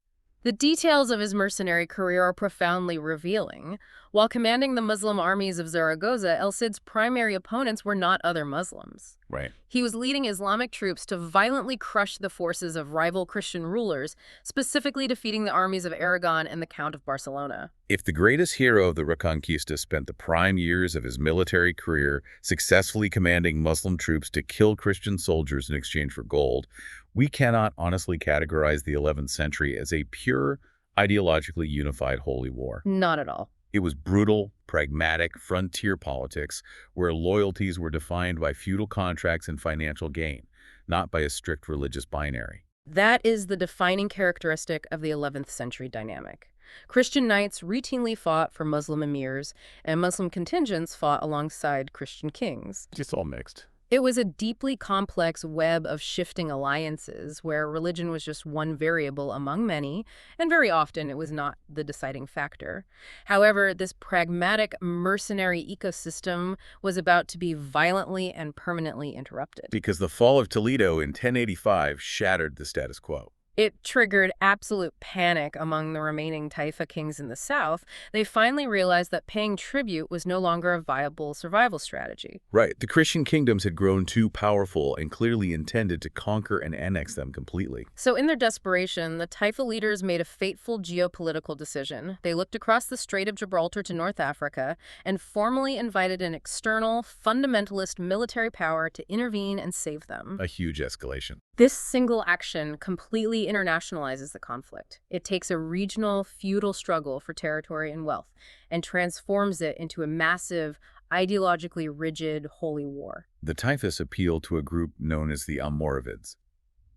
The details of his mercenary career are profoundly revealing. While commanding the Muslim armies of Zaragoza, El Cid's primary opponents were not other Muslims. Right. He was leading Islamic troops to violently crush the forces of rival Christian rulers, specifically defeating the armies of Aragon and the Count of Barcelona. If the greatest hero of the Reconquista spent the prime years of his military career successfully commanding Muslim troops to kill Christian soldiers in exchange for gold, we cannot honestly categorize the 11th century as a pure, ideologically unified holy war. Not at all. It was brutal, pragmatic, frontier politics where loyalties were defined by feudal contracts and financial gain, not by a strict religious binary. That is the defining characteristic of the 11th century dynamic. Christian knights routinely fought for Muslim emirs, and Muslim contingents fought alongside Christian kings. Just all mixed. It was a deeply complex web of shifting alliances where religion was just one variable among many, and very often it was not the deciding factor. However, this pragmatic mercenary ecosystem was about to be violently and permanently interrupted. Because the fall of Toledo in 1085 shattered the status quo. It triggered absolute panic among the remaining Taifa kings in the south. They finally realized that paying tribute was no longer a viable survival strategy. Right. The Christian kingdoms had grown too powerful and clearly intended to conquer and annex them completely. So in their desperation, the Taifa leaders made a fateful geopolitical decision. They looked across the Strait of Gibraltar to North Africa and formally invited an external, fundamentalist military power to intervene and save them. A huge escalation. This single action completely internationalizes the conflict. It takes a regional, feudal struggle for territory and wealth and transforms it into a massive, ideologically rigid holy war. The Taifas appealed to a group known as the Almoravids.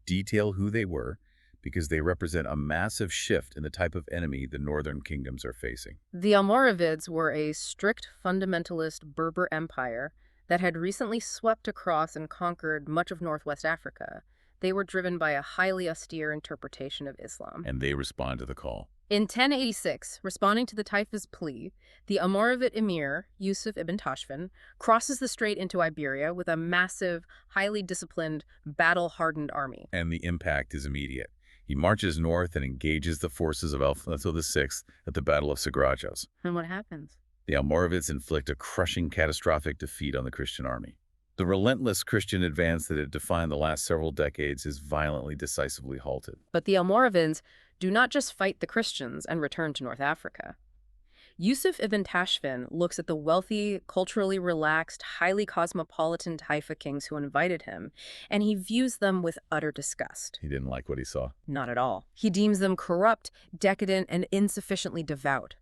Detail who they were, because they represent a massive shift in the type of enemy the northern kingdoms are facing. The Almoravids were a strict fundamentalist Berber empire that had recently swept across and conquered much of northwest Africa. They were driven by a highly austere interpretation of Islam. And they respond to the call. In 1086, responding to the Taifa's plea, the Almoravid emir, Yusuf ibn Tashfin, crosses the strait into Iberia with a massive, highly disciplined, battle-hardened army. And the impact is immediate. He marches north and engages the forces of Alfonso VI at the Battle of Sagrajos. And what happens? The Almoravids inflict a crushing, catastrophic defeat on the Christian army. The relentless Christian advance that had defined the last several decades is violently, decisively halted. But the Almoravids do not just fight the Christians and return to North Africa. Yusuf ibn Tashfin looks at the wealthy, culturally relaxed, highly cosmopolitan Taifa kings who invited him, and he views them with utter disgust. He didn't like what he saw. Not at all. He deems them corrupt, decadent, and insufficiently devout.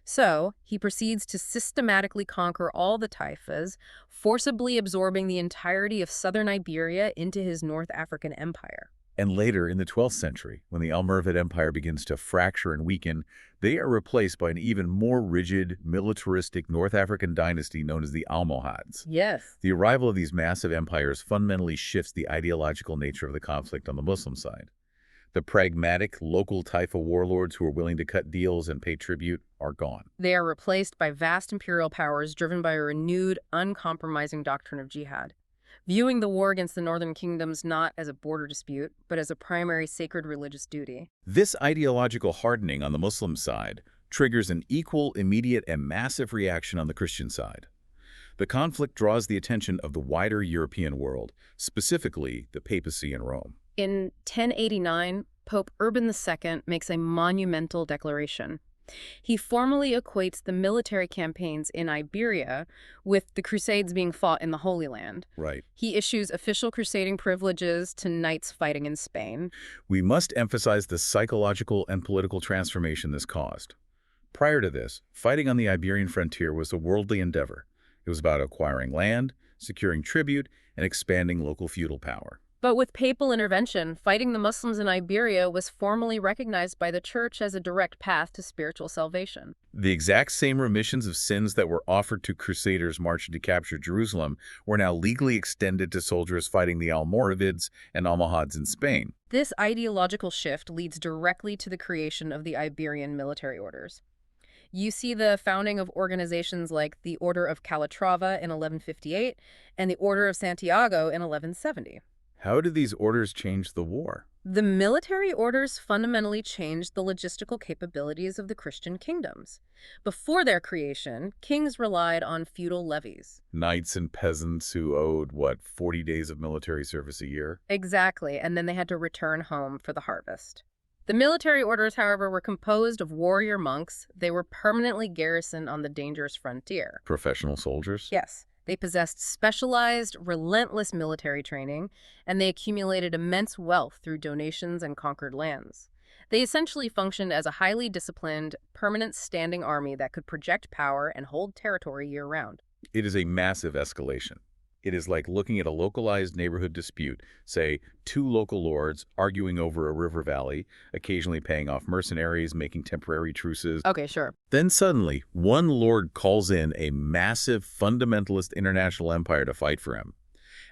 So, he proceeds to systematically conquer all the Taifas, forcibly absorbing the entirety of southern Iberia into his North African empire. And later, in the 12th century, when the Almoravid Empire begins to fracture and weaken, they are replaced by an even more rigid, militaristic North African dynasty known as the Almohads. Yes. The arrival of these massive empires fundamentally shifts the ideological nature of the conflict on the Muslim side. The pragmatic, local Taifa warlords who are willing to cut deals and pay tribute are gone. They are replaced by vast imperial powers driven by a renewed, uncompromising doctrine of jihad, viewing the war against the northern kingdoms not as a border dispute, but as a primary sacred religious duty. This ideological hardening on the Muslim side triggers an equal, immediate, and massive reaction on the Christian side. The conflict draws the attention of the wider European world, specifically the papacy in Rome. In 1089, Pope Urban II makes a monumental declaration. He formally equates the military campaigns in Iberia with the Crusades being fought in the Holy Land. Right. He issues official crusading privileges to knights fighting in Spain. We must emphasize the psychological and political transformation this caused. Prior to this, fighting on the Iberian frontier was a worldly endeavor. It was about acquiring land, securing tribute, and expanding local feudal power. But with papal intervention, fighting the Muslims in Iberia was formally recognized by the Church as a direct path to spiritual salvation. The exact same remissions of sins that were offered to crusaders marching to capture Jerusalem were now legally extended to soldiers fighting the Almoravids and Almohads in Spain. This ideological shift leads directly to the creation of the Iberian military orders. You see the founding of organizations like the Order of Calatrava in 1158 and the Order of Santiago in 1170. How did these orders change the war? The military orders fundamentally changed the logistical capabilities of the Christian kingdoms. Before their creation, kings relied on feudal levies. Knights and peasants who owed, 40 days of military service a year? Exactly, and then they had to return home for the harvest. The military orders, however, were composed of warrior monks. They were permanently garrisoned on the dangerous frontier. Professional soldiers? Yes. They possessed specialized, relentless military training, and they accumulated immense wealth through donations and conquered lands. They essentially functioned as a highly disciplined, permanent standing army that could project power and hold territory year-round. It is a massive escalation. It is like looking at a localized neighborhood dispute, say, two local lords arguing over a river valley, occasionally paying off mercenaries, making temporary truces. Okay, sure. Then suddenly, one lord calls in a massive fundamentalist international empire to fight for him,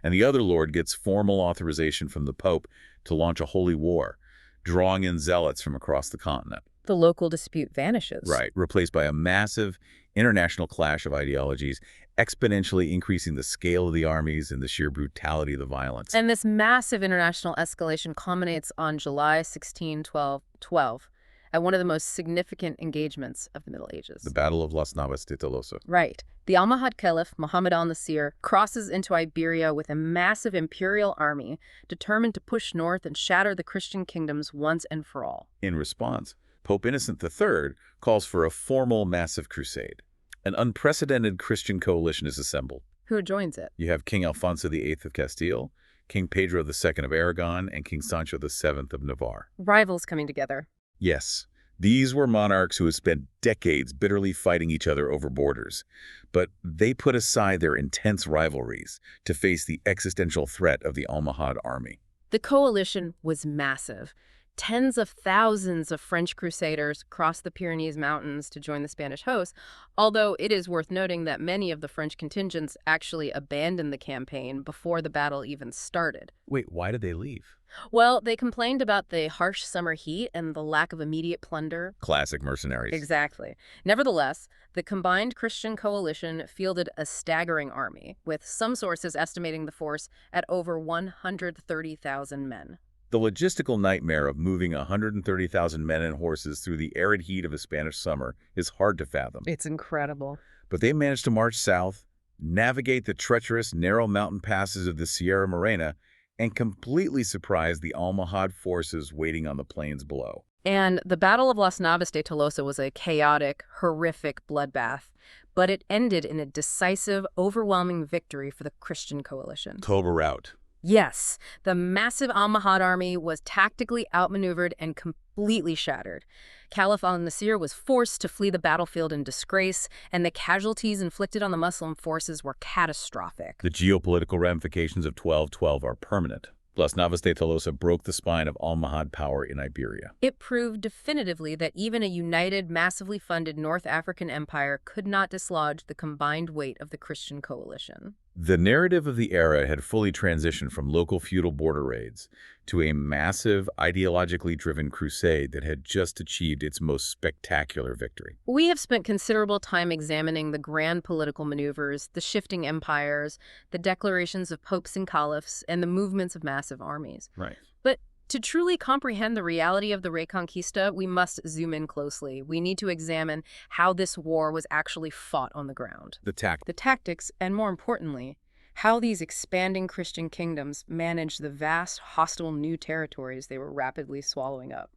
and the other lord gets formal authorization from the Pope to launch a holy war, drawing in zealots from across the continent. The local dispute vanishes. Right, replaced by a massive international clash of ideologies, exponentially increasing the scale of the armies and the sheer brutality of the violence. And this massive international escalation culminates on July 16, 1212, at one of the most significant engagements of the Middle Ages. The Battle of Las Navas de Tolosa. Right. The Almohad Caliph, Muhammad al-Nasir, crosses into Iberia with a massive imperial army determined to push north and shatter the Christian kingdoms once and for all. In response, Pope Innocent III calls for a formal massive crusade. An unprecedented Christian coalition is assembled. Who joins it? You have King Alfonso VIII of Castile, King Pedro II of Aragon, and King Sancho VII of Navarre. Rivals coming together. Yes, these were monarchs who had spent decades bitterly fighting each other over borders, but they put aside their intense rivalries to face the existential threat of the Almohad army. The coalition was massive. Tens of thousands of French crusaders crossed the Pyrenees Mountains to join the Spanish host, although it is worth noting that many of the French contingents actually abandoned the campaign before the battle even started. Wait, why did they leave? Well, they complained about the harsh summer heat and the lack of immediate plunder. Classic mercenaries. Exactly. Nevertheless, the combined Christian coalition fielded a staggering army, with some sources estimating the force at over 130,000 men. The logistical nightmare of moving 130,000 men and horses through the arid heat of a Spanish summer is hard to fathom. It's incredible. But they managed to march south, navigate the treacherous, narrow mountain passes of the Sierra Morena, and completely surprise the Almohad forces waiting on the plains below. And the Battle of Las Navas de Tolosa was a chaotic, horrific bloodbath, but it ended in a decisive, overwhelming victory for the Christian coalition. Total rout. Yes, the massive Almohad army was tactically outmaneuvered and completely shattered. Caliph al-Nasir was forced to flee the battlefield in disgrace, and the casualties inflicted on the Muslim forces were catastrophic. The geopolitical ramifications of 1212 are permanent. Las Navas de Tolosa broke the spine of Almohad power in Iberia. It proved definitively that even a united, massively funded North African empire could not dislodge the combined weight of the Christian coalition. The narrative of the era had fully transitioned from local feudal border raids to a massive, ideologically driven crusade that had just achieved its most spectacular victory. We have spent considerable time examining the grand political maneuvers, the shifting empires, the declarations of popes and caliphs, and the movements of massive armies. Right. But to truly comprehend the reality of the Reconquista, we must zoom in closely. We need to examine how this war was actually fought on the ground. The tactics, and more importantly, how these expanding Christian kingdoms managed the vast, hostile new territories they were rapidly swallowing up.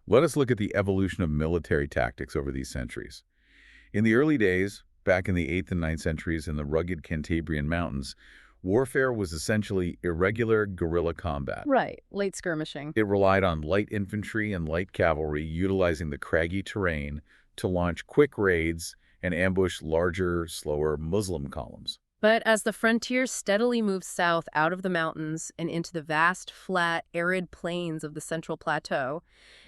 Let us look at the evolution of military tactics over these centuries. In the early days, back in the 8th and 9th centuries in the rugged Cantabrian mountains, warfare was essentially irregular guerrilla combat. Right, late skirmishing. It relied on light infantry and light cavalry utilizing the craggy terrain to launch quick raids and ambush larger, slower Muslim columns. But as the frontier steadily moved south out of the mountains and into the vast, flat, arid plains of the Central Plateau,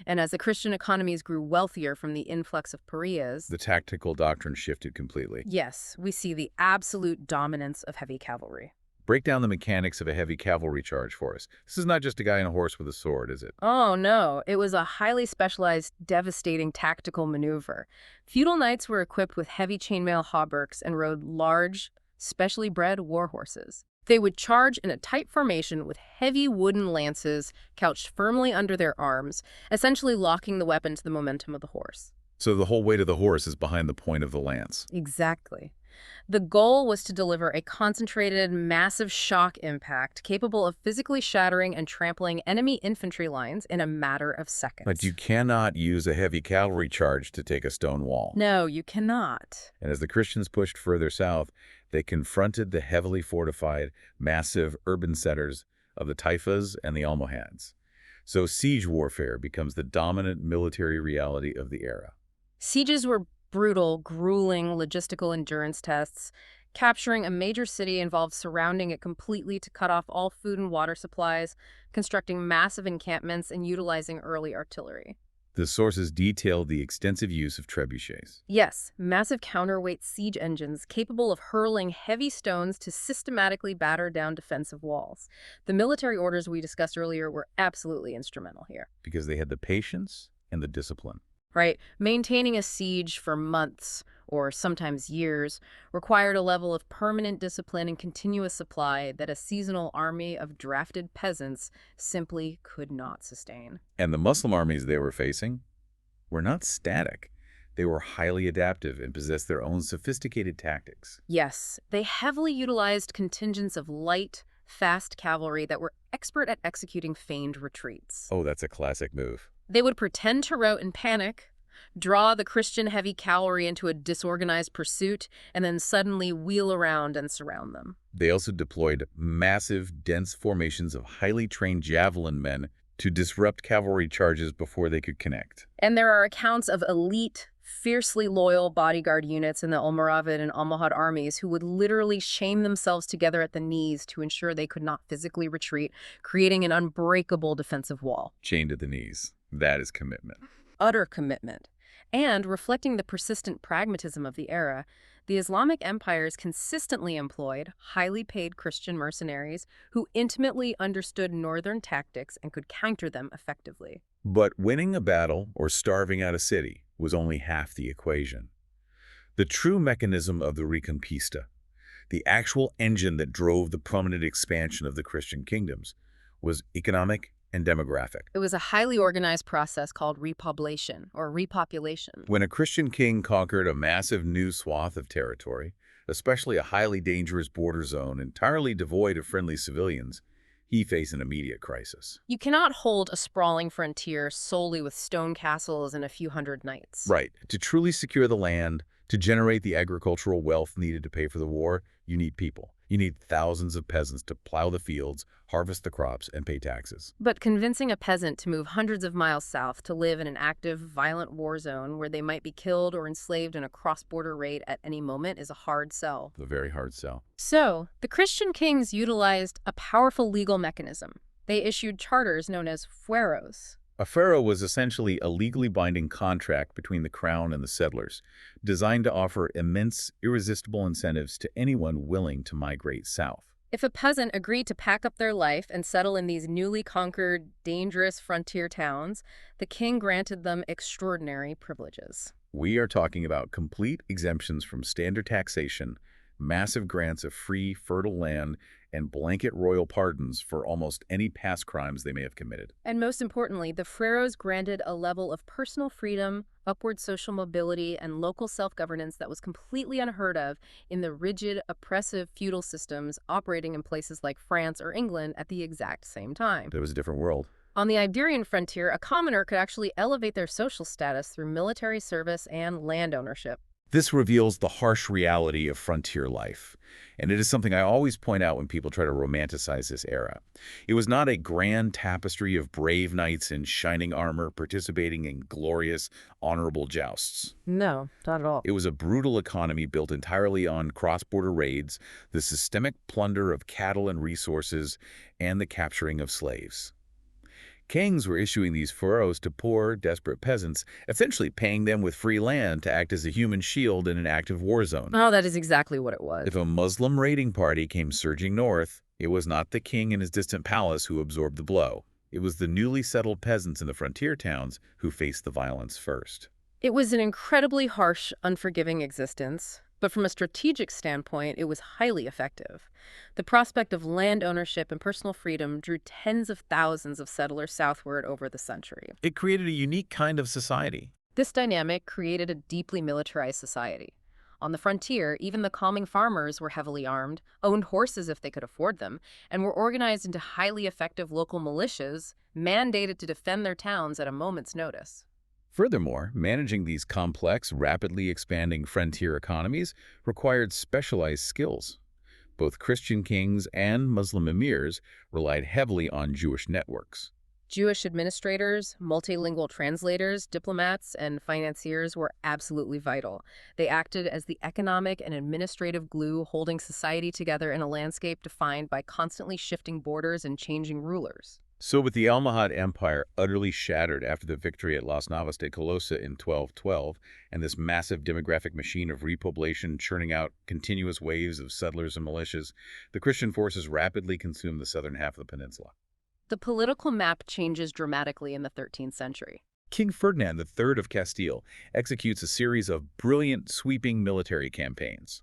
and as the Christian economies grew wealthier from the influx of pariahs, The tactical doctrine shifted completely. yes, we see the absolute dominance of heavy cavalry. Break down the mechanics of a heavy cavalry charge for us. This is not just a guy on a horse with a sword, is it? Oh, no. It was a highly specialized, devastating tactical maneuver. Feudal knights were equipped with heavy chainmail hauberks and rode large, specially bred war horses. They would charge in a tight formation with heavy wooden lances couched firmly under their arms, essentially locking the weapon to the momentum of the horse. So the whole weight of the horse is behind the point of the lance. Exactly. The goal was to deliver a concentrated, massive shock impact capable of physically shattering and trampling enemy infantry lines in a matter of seconds. But you cannot use a heavy cavalry charge to take a stone wall. No, you cannot. And as the Christians pushed further south, they confronted the heavily fortified, massive urban centers of the Taifas and the Almohads. So siege warfare becomes the dominant military reality of the era. Sieges were brutal, grueling logistical endurance tests. Capturing a major city involved surrounding it completely to cut off all food and water supplies, constructing massive encampments, and utilizing early artillery. The sources detailed the extensive use of trebuchets. Yes, massive counterweight siege engines capable of hurling heavy stones to systematically batter down defensive walls. The military orders we discussed earlier were absolutely instrumental here. Because they had the patience and the discipline. Right? Maintaining a siege for months, or sometimes years, required a level of permanent discipline and continuous supply that a seasonal army of drafted peasants simply could not sustain. And the Muslim armies they were facing were not static. They were highly adaptive and possessed their own sophisticated tactics. Yes, they heavily utilized contingents of light, fast cavalry that were expert at executing feigned retreats. Oh, that's a classic move. They would pretend to rout in panic, draw the Christian heavy cavalry into a disorganized pursuit, and then suddenly wheel around and surround them. They also deployed massive, dense formations of highly trained javelin men to disrupt cavalry charges before they could connect. And there are accounts of elite, fiercely loyal bodyguard units in the Almoravid and Almohad armies who would literally chain themselves together at the knees to ensure they could not physically retreat, creating an unbreakable defensive wall. Chained at the knees. That is commitment. Utter commitment. And reflecting the persistent pragmatism of the era, the Islamic empires consistently employed highly paid Christian mercenaries who intimately understood northern tactics and could counter them effectively. But winning a battle or starving out a city was only half the equation. The true mechanism of the Reconquista, the actual engine that drove the permanent expansion of the Christian kingdoms, was economic and demographic. It was a highly organized process called repopulation or repopulation. When a Christian king conquered a massive new swath of territory, especially a highly dangerous border zone entirely devoid of friendly civilians, he faced an immediate crisis. You cannot hold a sprawling frontier solely with stone castles and a few hundred knights. Right. To truly secure the land, to generate the agricultural wealth needed to pay for the war, you need people. You need thousands of peasants to plow the fields, harvest the crops, and pay taxes. But convincing a peasant to move hundreds of miles south to live in an active, violent war zone where they might be killed or enslaved in a cross-border raid at any moment is a hard sell. A very hard sell. So, the Christian kings utilized a powerful legal mechanism. They issued charters known as fueros. A fuero was essentially a legally binding contract between the crown and the settlers, designed to offer immense, irresistible incentives to anyone willing to migrate south. If a peasant agreed to pack up their life and settle in these newly conquered, dangerous frontier towns, the king granted them extraordinary privileges. We are talking about complete exemptions from standard taxation, massive grants of free, fertile land, and blanket royal pardons for almost any past crimes they may have committed. And most importantly, the fueros granted a level of personal freedom, upward social mobility, and local self-governance that was completely unheard of in the rigid, oppressive feudal systems operating in places like France or England at the exact same time. It was a different world. On the Iberian frontier, a commoner could actually elevate their social status through military service and land ownership. This reveals the harsh reality of frontier life, and it is something I always point out when people try to romanticize this era. It was not a grand tapestry of brave knights in shining armor participating in glorious, honorable jousts. No, not at all. It was a brutal economy built entirely on cross-border raids, the systemic plunder of cattle and resources, and the capturing of slaves. Kings were issuing these fueros to poor, desperate peasants, essentially paying them with free land to act as a human shield in an active war zone. Oh, that is exactly what it was. If a Muslim raiding party came surging north, it was not the king in his distant palace who absorbed the blow. It was the newly settled peasants in the frontier towns who faced the violence first. It was an incredibly harsh, unforgiving existence, but from a strategic standpoint, it was highly effective. The prospect of land ownership and personal freedom drew tens of thousands of settlers southward over the century. It created a unique kind of society. This dynamic created a deeply militarized society. On the frontier, even the common farmers were heavily armed, owned horses if they could afford them, and were organized into highly effective local militias, mandated to defend their towns at a moment's notice. Furthermore, managing these complex, rapidly expanding frontier economies required specialized skills. Both Christian kings and Muslim emirs relied heavily on Jewish networks. Jewish administrators, multilingual translators, diplomats, and financiers were absolutely vital. They acted as the economic and administrative glue holding society together in a landscape defined by constantly shifting borders and changing rulers. So with the Almohad Empire utterly shattered after the victory at Las Navas de Colosa in 1212, and this massive demographic machine of repopulation churning out continuous waves of settlers and militias, the Christian forces rapidly consumed the southern half of the peninsula. The political map changes dramatically in the 13th century. King Ferdinand III of Castile executes a series of brilliant, sweeping military campaigns.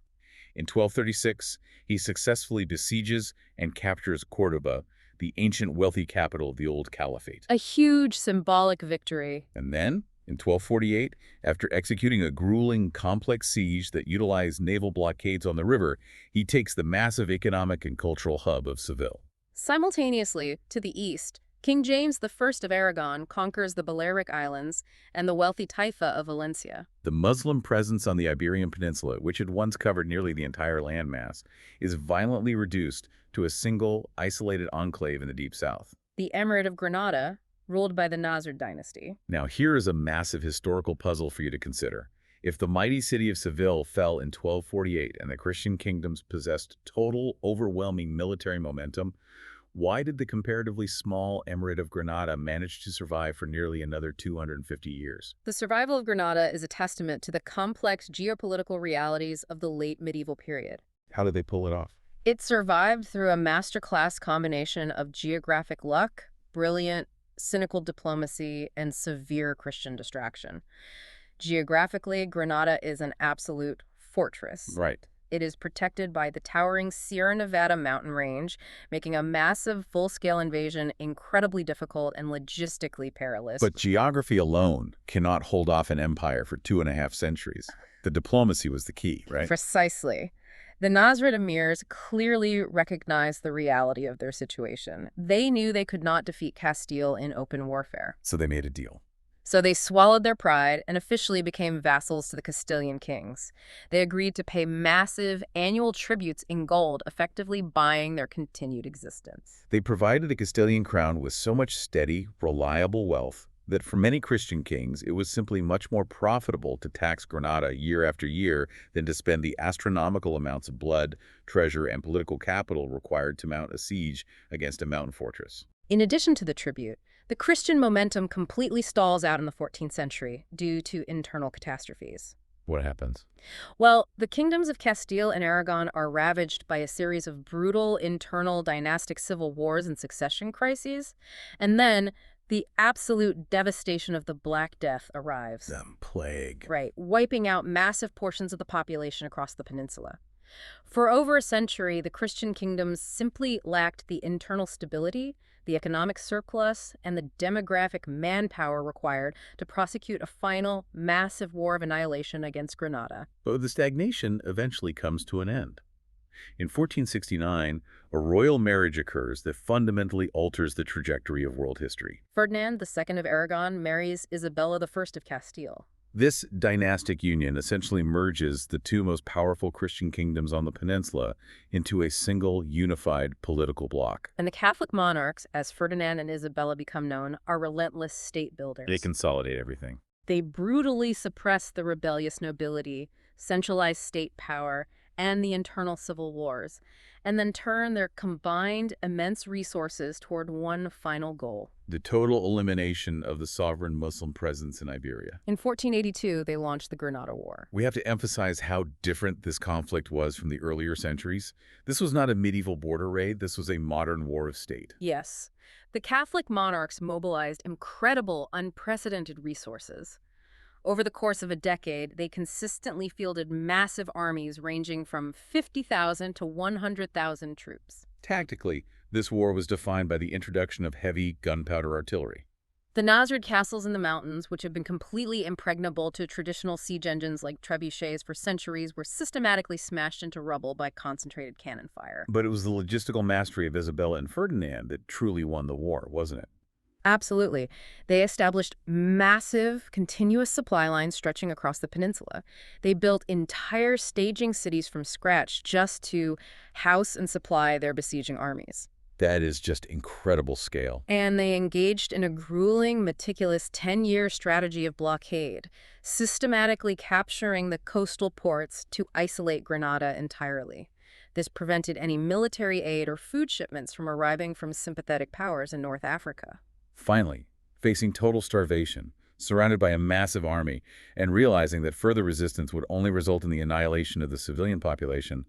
In 1236, he successfully besieges and captures Córdoba, the ancient wealthy capital of the old caliphate. A huge symbolic victory. And then, in 1248, after executing a grueling, complex siege that utilized naval blockades on the river, he takes the massive economic and cultural hub of Seville. Simultaneously, to the east, King James I of Aragon conquers the Balearic Islands and the wealthy Taifa of Valencia. The Muslim presence on the Iberian Peninsula, which had once covered nearly the entire landmass, is violently reduced to a single, isolated enclave in the deep south. The Emirate of Granada, ruled by the Nasrid dynasty. Now, here is a massive historical puzzle for you to consider. If the mighty city of Seville fell in 1248 and the Christian kingdoms possessed total, overwhelming military momentum, why did the comparatively small Emirate of Granada manage to survive for nearly another 250 years? The survival of Granada is a testament to the complex geopolitical realities of the late medieval period. How did they pull it off? It survived through a masterclass combination of geographic luck, brilliant, cynical diplomacy, and severe Christian distraction. Geographically, Granada is an absolute fortress. Right. It is protected by the towering Sierra Nevada mountain range, making a massive full-scale invasion incredibly difficult and logistically perilous. But geography alone cannot hold off an empire for 2.5 centuries. The diplomacy was the key, right? Precisely. The Nasrid emirs clearly recognized the reality of their situation. They knew they could not defeat Castile in open warfare. So they made a deal. So they swallowed their pride and officially became vassals to the Castilian kings. They agreed to pay massive annual tributes in gold, effectively buying their continued existence. They provided the Castilian crown with so much steady, reliable wealth that for many Christian kings, it was simply much more profitable to tax Granada year after year than to spend the astronomical amounts of blood, treasure, and political capital required to mount a siege against a mountain fortress. In addition to the tribute, the Christian momentum completely stalls out in the 14th century due to internal catastrophes. What happens? Well, the kingdoms of Castile and Aragon are ravaged by a series of brutal internal dynastic civil wars and succession crises, and then the absolute devastation of the Black Death arrives. The plague. Right, wiping out massive portions of the population across the peninsula. For over a century, the Christian kingdoms simply lacked the internal stability, the economic surplus, and the demographic manpower required to prosecute a final, massive war of annihilation against Granada. But the stagnation eventually comes to an end. In 1469, a royal marriage occurs that fundamentally alters the trajectory of world history. Ferdinand II of Aragon marries Isabella I of Castile. This dynastic union essentially merges the two most powerful Christian kingdoms on the peninsula into a single, unified political bloc. And the Catholic monarchs, as Ferdinand and Isabella become known, are relentless state builders. They consolidate everything. They brutally suppress the rebellious nobility, centralize state power, and the internal civil wars, and then turn their combined immense resources toward one final goal: the total elimination of the sovereign Muslim presence in Iberia. In 1482, they launched the Granada War. We have to emphasize how different this conflict was from the earlier centuries. This was not a medieval border raid. This was a modern war of state. Yes. The Catholic monarchs mobilized incredible, unprecedented resources. Over the course of a decade, they consistently fielded massive armies ranging from 50,000 to 100,000 troops. Tactically, this war was defined by the introduction of heavy gunpowder artillery. The Nasrid castles in the mountains, which had been completely impregnable to traditional siege engines like trebuchets for centuries, were systematically smashed into rubble by concentrated cannon fire. But it was the logistical mastery of Isabella and Ferdinand that truly won the war, wasn't it? Absolutely. They established massive, continuous supply lines stretching across the peninsula. They built entire staging cities from scratch just to house and supply their besieging armies. That is just incredible scale. And they engaged in a grueling, meticulous 10-year strategy of blockade, systematically capturing the coastal ports to isolate Granada entirely. This prevented any military aid or food shipments from arriving from sympathetic powers in North Africa. Finally, facing total starvation, surrounded by a massive army, and realizing that further resistance would only result in the annihilation of the civilian population,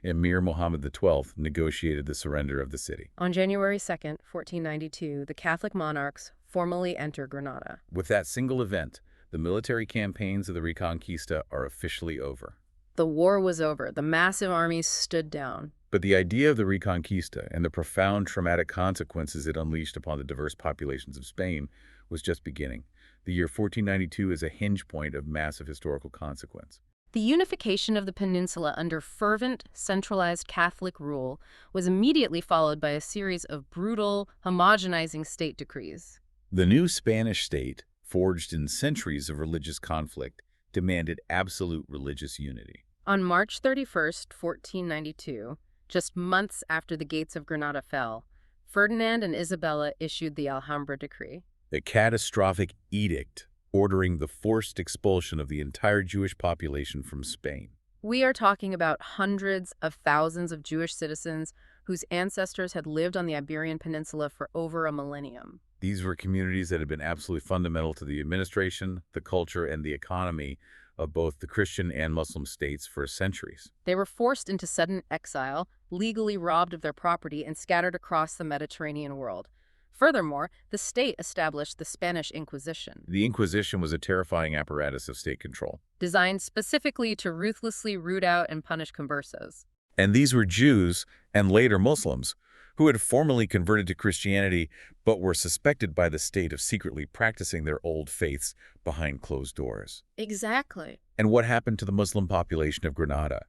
Emir Muhammad XII negotiated the surrender of the city. On January 2nd, 1492, the Catholic monarchs formally enter Granada. With that single event, the military campaigns of the Reconquista are officially over. The war was over. The massive armies stood down. But the idea of the Reconquista and the profound traumatic consequences it unleashed upon the diverse populations of Spain was just beginning. The year 1492 is a hinge point of massive historical consequence. The unification of the peninsula under fervent, centralized Catholic rule was immediately followed by a series of brutal, homogenizing state decrees. The new Spanish state, forged in centuries of religious conflict, demanded absolute religious unity. On March 31st, 1492, just months after the gates of Granada fell, Ferdinand and Isabella issued the Alhambra Decree. A catastrophic edict ordering the forced expulsion of the entire Jewish population from Spain. We are talking about hundreds of thousands of Jewish citizens whose ancestors had lived on the Iberian Peninsula for over a millennium. These were communities that had been absolutely fundamental to the administration, the culture, and the economy of both the Christian and Muslim states for centuries. They were forced into sudden exile, legally robbed of their property, and scattered across the Mediterranean world. Furthermore, the state established the Spanish Inquisition, The Inquisition was a terrifying apparatus of state control. designed specifically to ruthlessly root out and punish conversos. And these were Jews, and later Muslims, who had formally converted to Christianity but were suspected by the state of secretly practicing their old faiths behind closed doors. Exactly. And what happened to the Muslim population of Granada?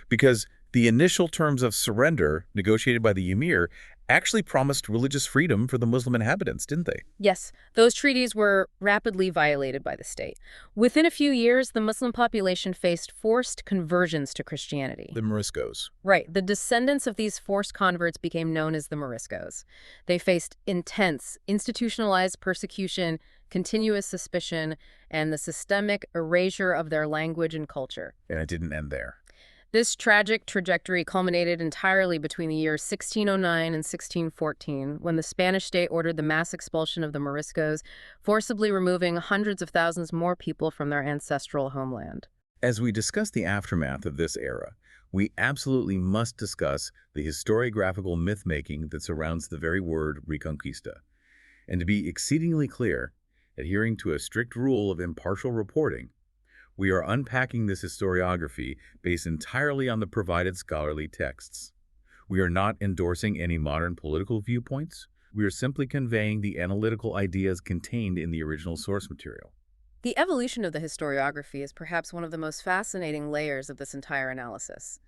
Because the initial terms of surrender negotiated by the emir actually promised religious freedom for the Muslim inhabitants, didn't they? Yes, those treaties were rapidly violated by the state. Within a few years, the Muslim population faced forced conversions to Christianity. The Moriscos. Right. The descendants of these forced converts became known as the Moriscos. They faced intense, institutionalized persecution, continuous suspicion, and the systemic erasure of their language and culture. And it didn't end there. This tragic trajectory culminated entirely between the years 1609 and 1614, when the Spanish state ordered the mass expulsion of the Moriscos, forcibly removing hundreds of thousands more people from their ancestral homeland. As we discuss the aftermath of this era, we absolutely must discuss the historiographical myth-making that surrounds the very word Reconquista. And to be exceedingly clear, adhering to a strict rule of impartial reporting, we are unpacking this historiography based entirely on the provided scholarly texts. We are not endorsing any modern political viewpoints. We are simply conveying the analytical ideas contained in the original source material. The evolution of the historiography is perhaps one of the most fascinating layers of this entire analysis.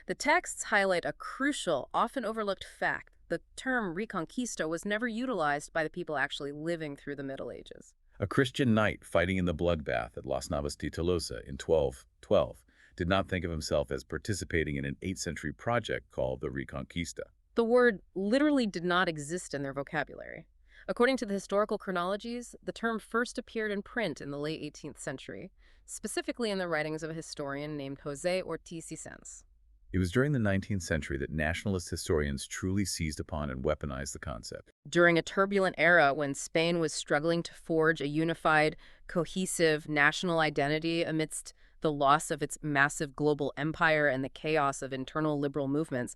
The texts highlight a crucial, often overlooked fact. The term Reconquista was never utilized by the people actually living through the Middle Ages. A Christian knight fighting in the bloodbath at Las Navas de Tolosa in 1212 did not think of himself as participating in an 8th century project called the Reconquista. The word literally did not exist in their vocabulary. According to the historical chronologies, the term first appeared in print in the late 18th century, specifically in the writings of a historian named José Ortiz y Sens. It was during the 19th century that nationalist historians truly seized upon and weaponized the concept. During a turbulent era when Spain was struggling to forge a unified, cohesive national identity amidst the loss of its massive global empire and the chaos of internal liberal movements,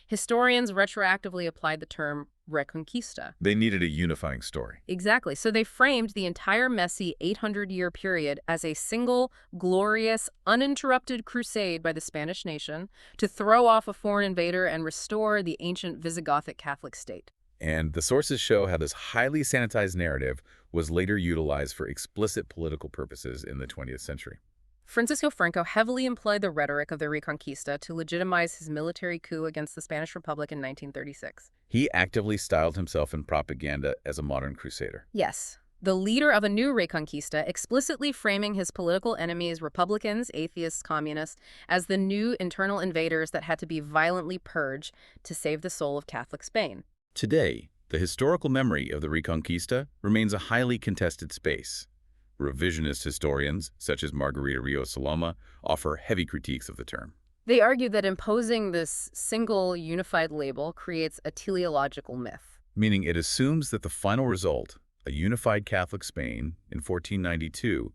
historians retroactively applied the term Reconquista. They needed a unifying story. Exactly. So they framed the entire messy 800-year period as a single, glorious, uninterrupted crusade by the Spanish nation to throw off a foreign invader and restore the ancient Visigothic Catholic state. And the sources show how this highly sanitized narrative was later utilized for explicit political purposes in the 20th century. Francisco Franco heavily employed the rhetoric of the Reconquista to legitimize his military coup against the Spanish Republic in 1936. He actively styled himself in propaganda as a modern crusader. Yes, the leader of a new Reconquista, explicitly framing his political enemies, Republicans, atheists, communists, as the new internal invaders that had to be violently purged to save the soul of Catholic Spain. Today, the historical memory of the Reconquista remains a highly contested space. Revisionist historians, such as Margarita Rios Saloma, offer heavy critiques of the term. They argue that imposing this single, unified label creates a teleological myth. Meaning it assumes that the final result, a unified Catholic Spain in 1492,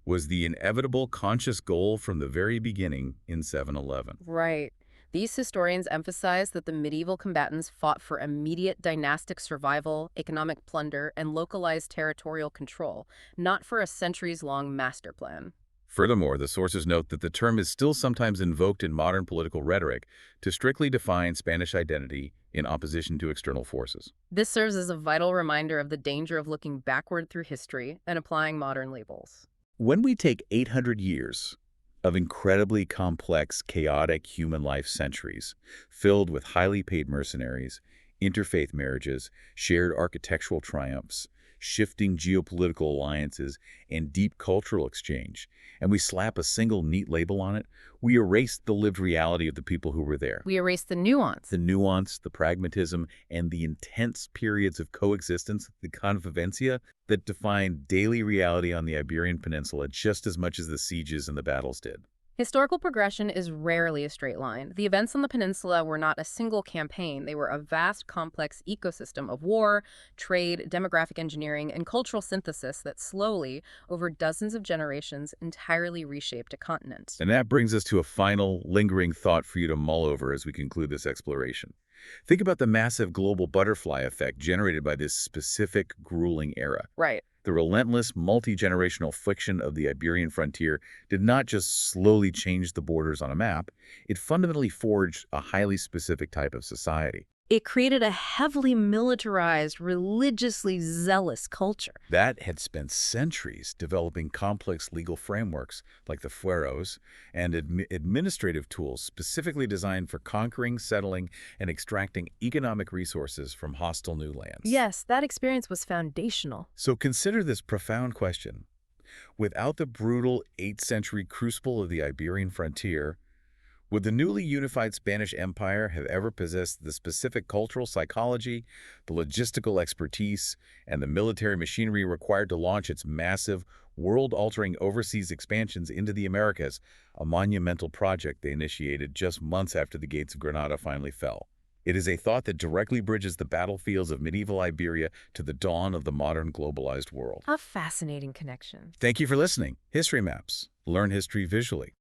was the inevitable conscious goal from the very beginning in 711. Right. These historians emphasize that the medieval combatants fought for immediate dynastic survival, economic plunder, and localized territorial control, not for a centuries-long master plan. Furthermore, the sources note that the term is still sometimes invoked in modern political rhetoric to strictly define Spanish identity in opposition to external forces. This serves as a vital reminder of the danger of looking backward through history and applying modern labels. When we take 800 years of incredibly complex, chaotic human life centuries, filled with highly paid mercenaries, interfaith marriages, shared architectural triumphs, shifting geopolitical alliances, and deep cultural exchange, and we slap a single neat label on it, we erase the lived reality of the people who were there. We erase the nuance. The nuance, the pragmatism, and the intense periods of coexistence, the convivencia, that defined daily reality on the Iberian Peninsula just as much as the sieges and the battles did. Historical progression is rarely a straight line. The events on the peninsula were not a single campaign. They were a vast, complex ecosystem of war, trade, demographic engineering, and cultural synthesis that slowly, over dozens of generations, entirely reshaped a continent. And that brings us to a final, lingering thought for you to mull over as we conclude this exploration. Think about the massive global butterfly effect generated by this specific grueling era. Right. The relentless, multi-generational friction of the Iberian frontier did not just slowly change the borders on a map, it fundamentally forged a highly specific type of society. It created a heavily militarized, religiously zealous culture. That had spent centuries developing complex legal frameworks like the fueros and administrative tools specifically designed for conquering, settling, and extracting economic resources from hostile new lands. Yes, that experience was foundational. So consider this profound question. Without the brutal 8th century crucible of the Iberian frontier, would the newly unified Spanish Empire have ever possessed the specific cultural psychology, the logistical expertise, and the military machinery required to launch its massive, world-altering overseas expansions into the Americas, a monumental project they initiated just months after the gates of Granada finally fell? It is a thought that directly bridges the battlefields of medieval Iberia to the dawn of the modern globalized world. A fascinating connection. Thank you for listening. History Maps. Learn history visually.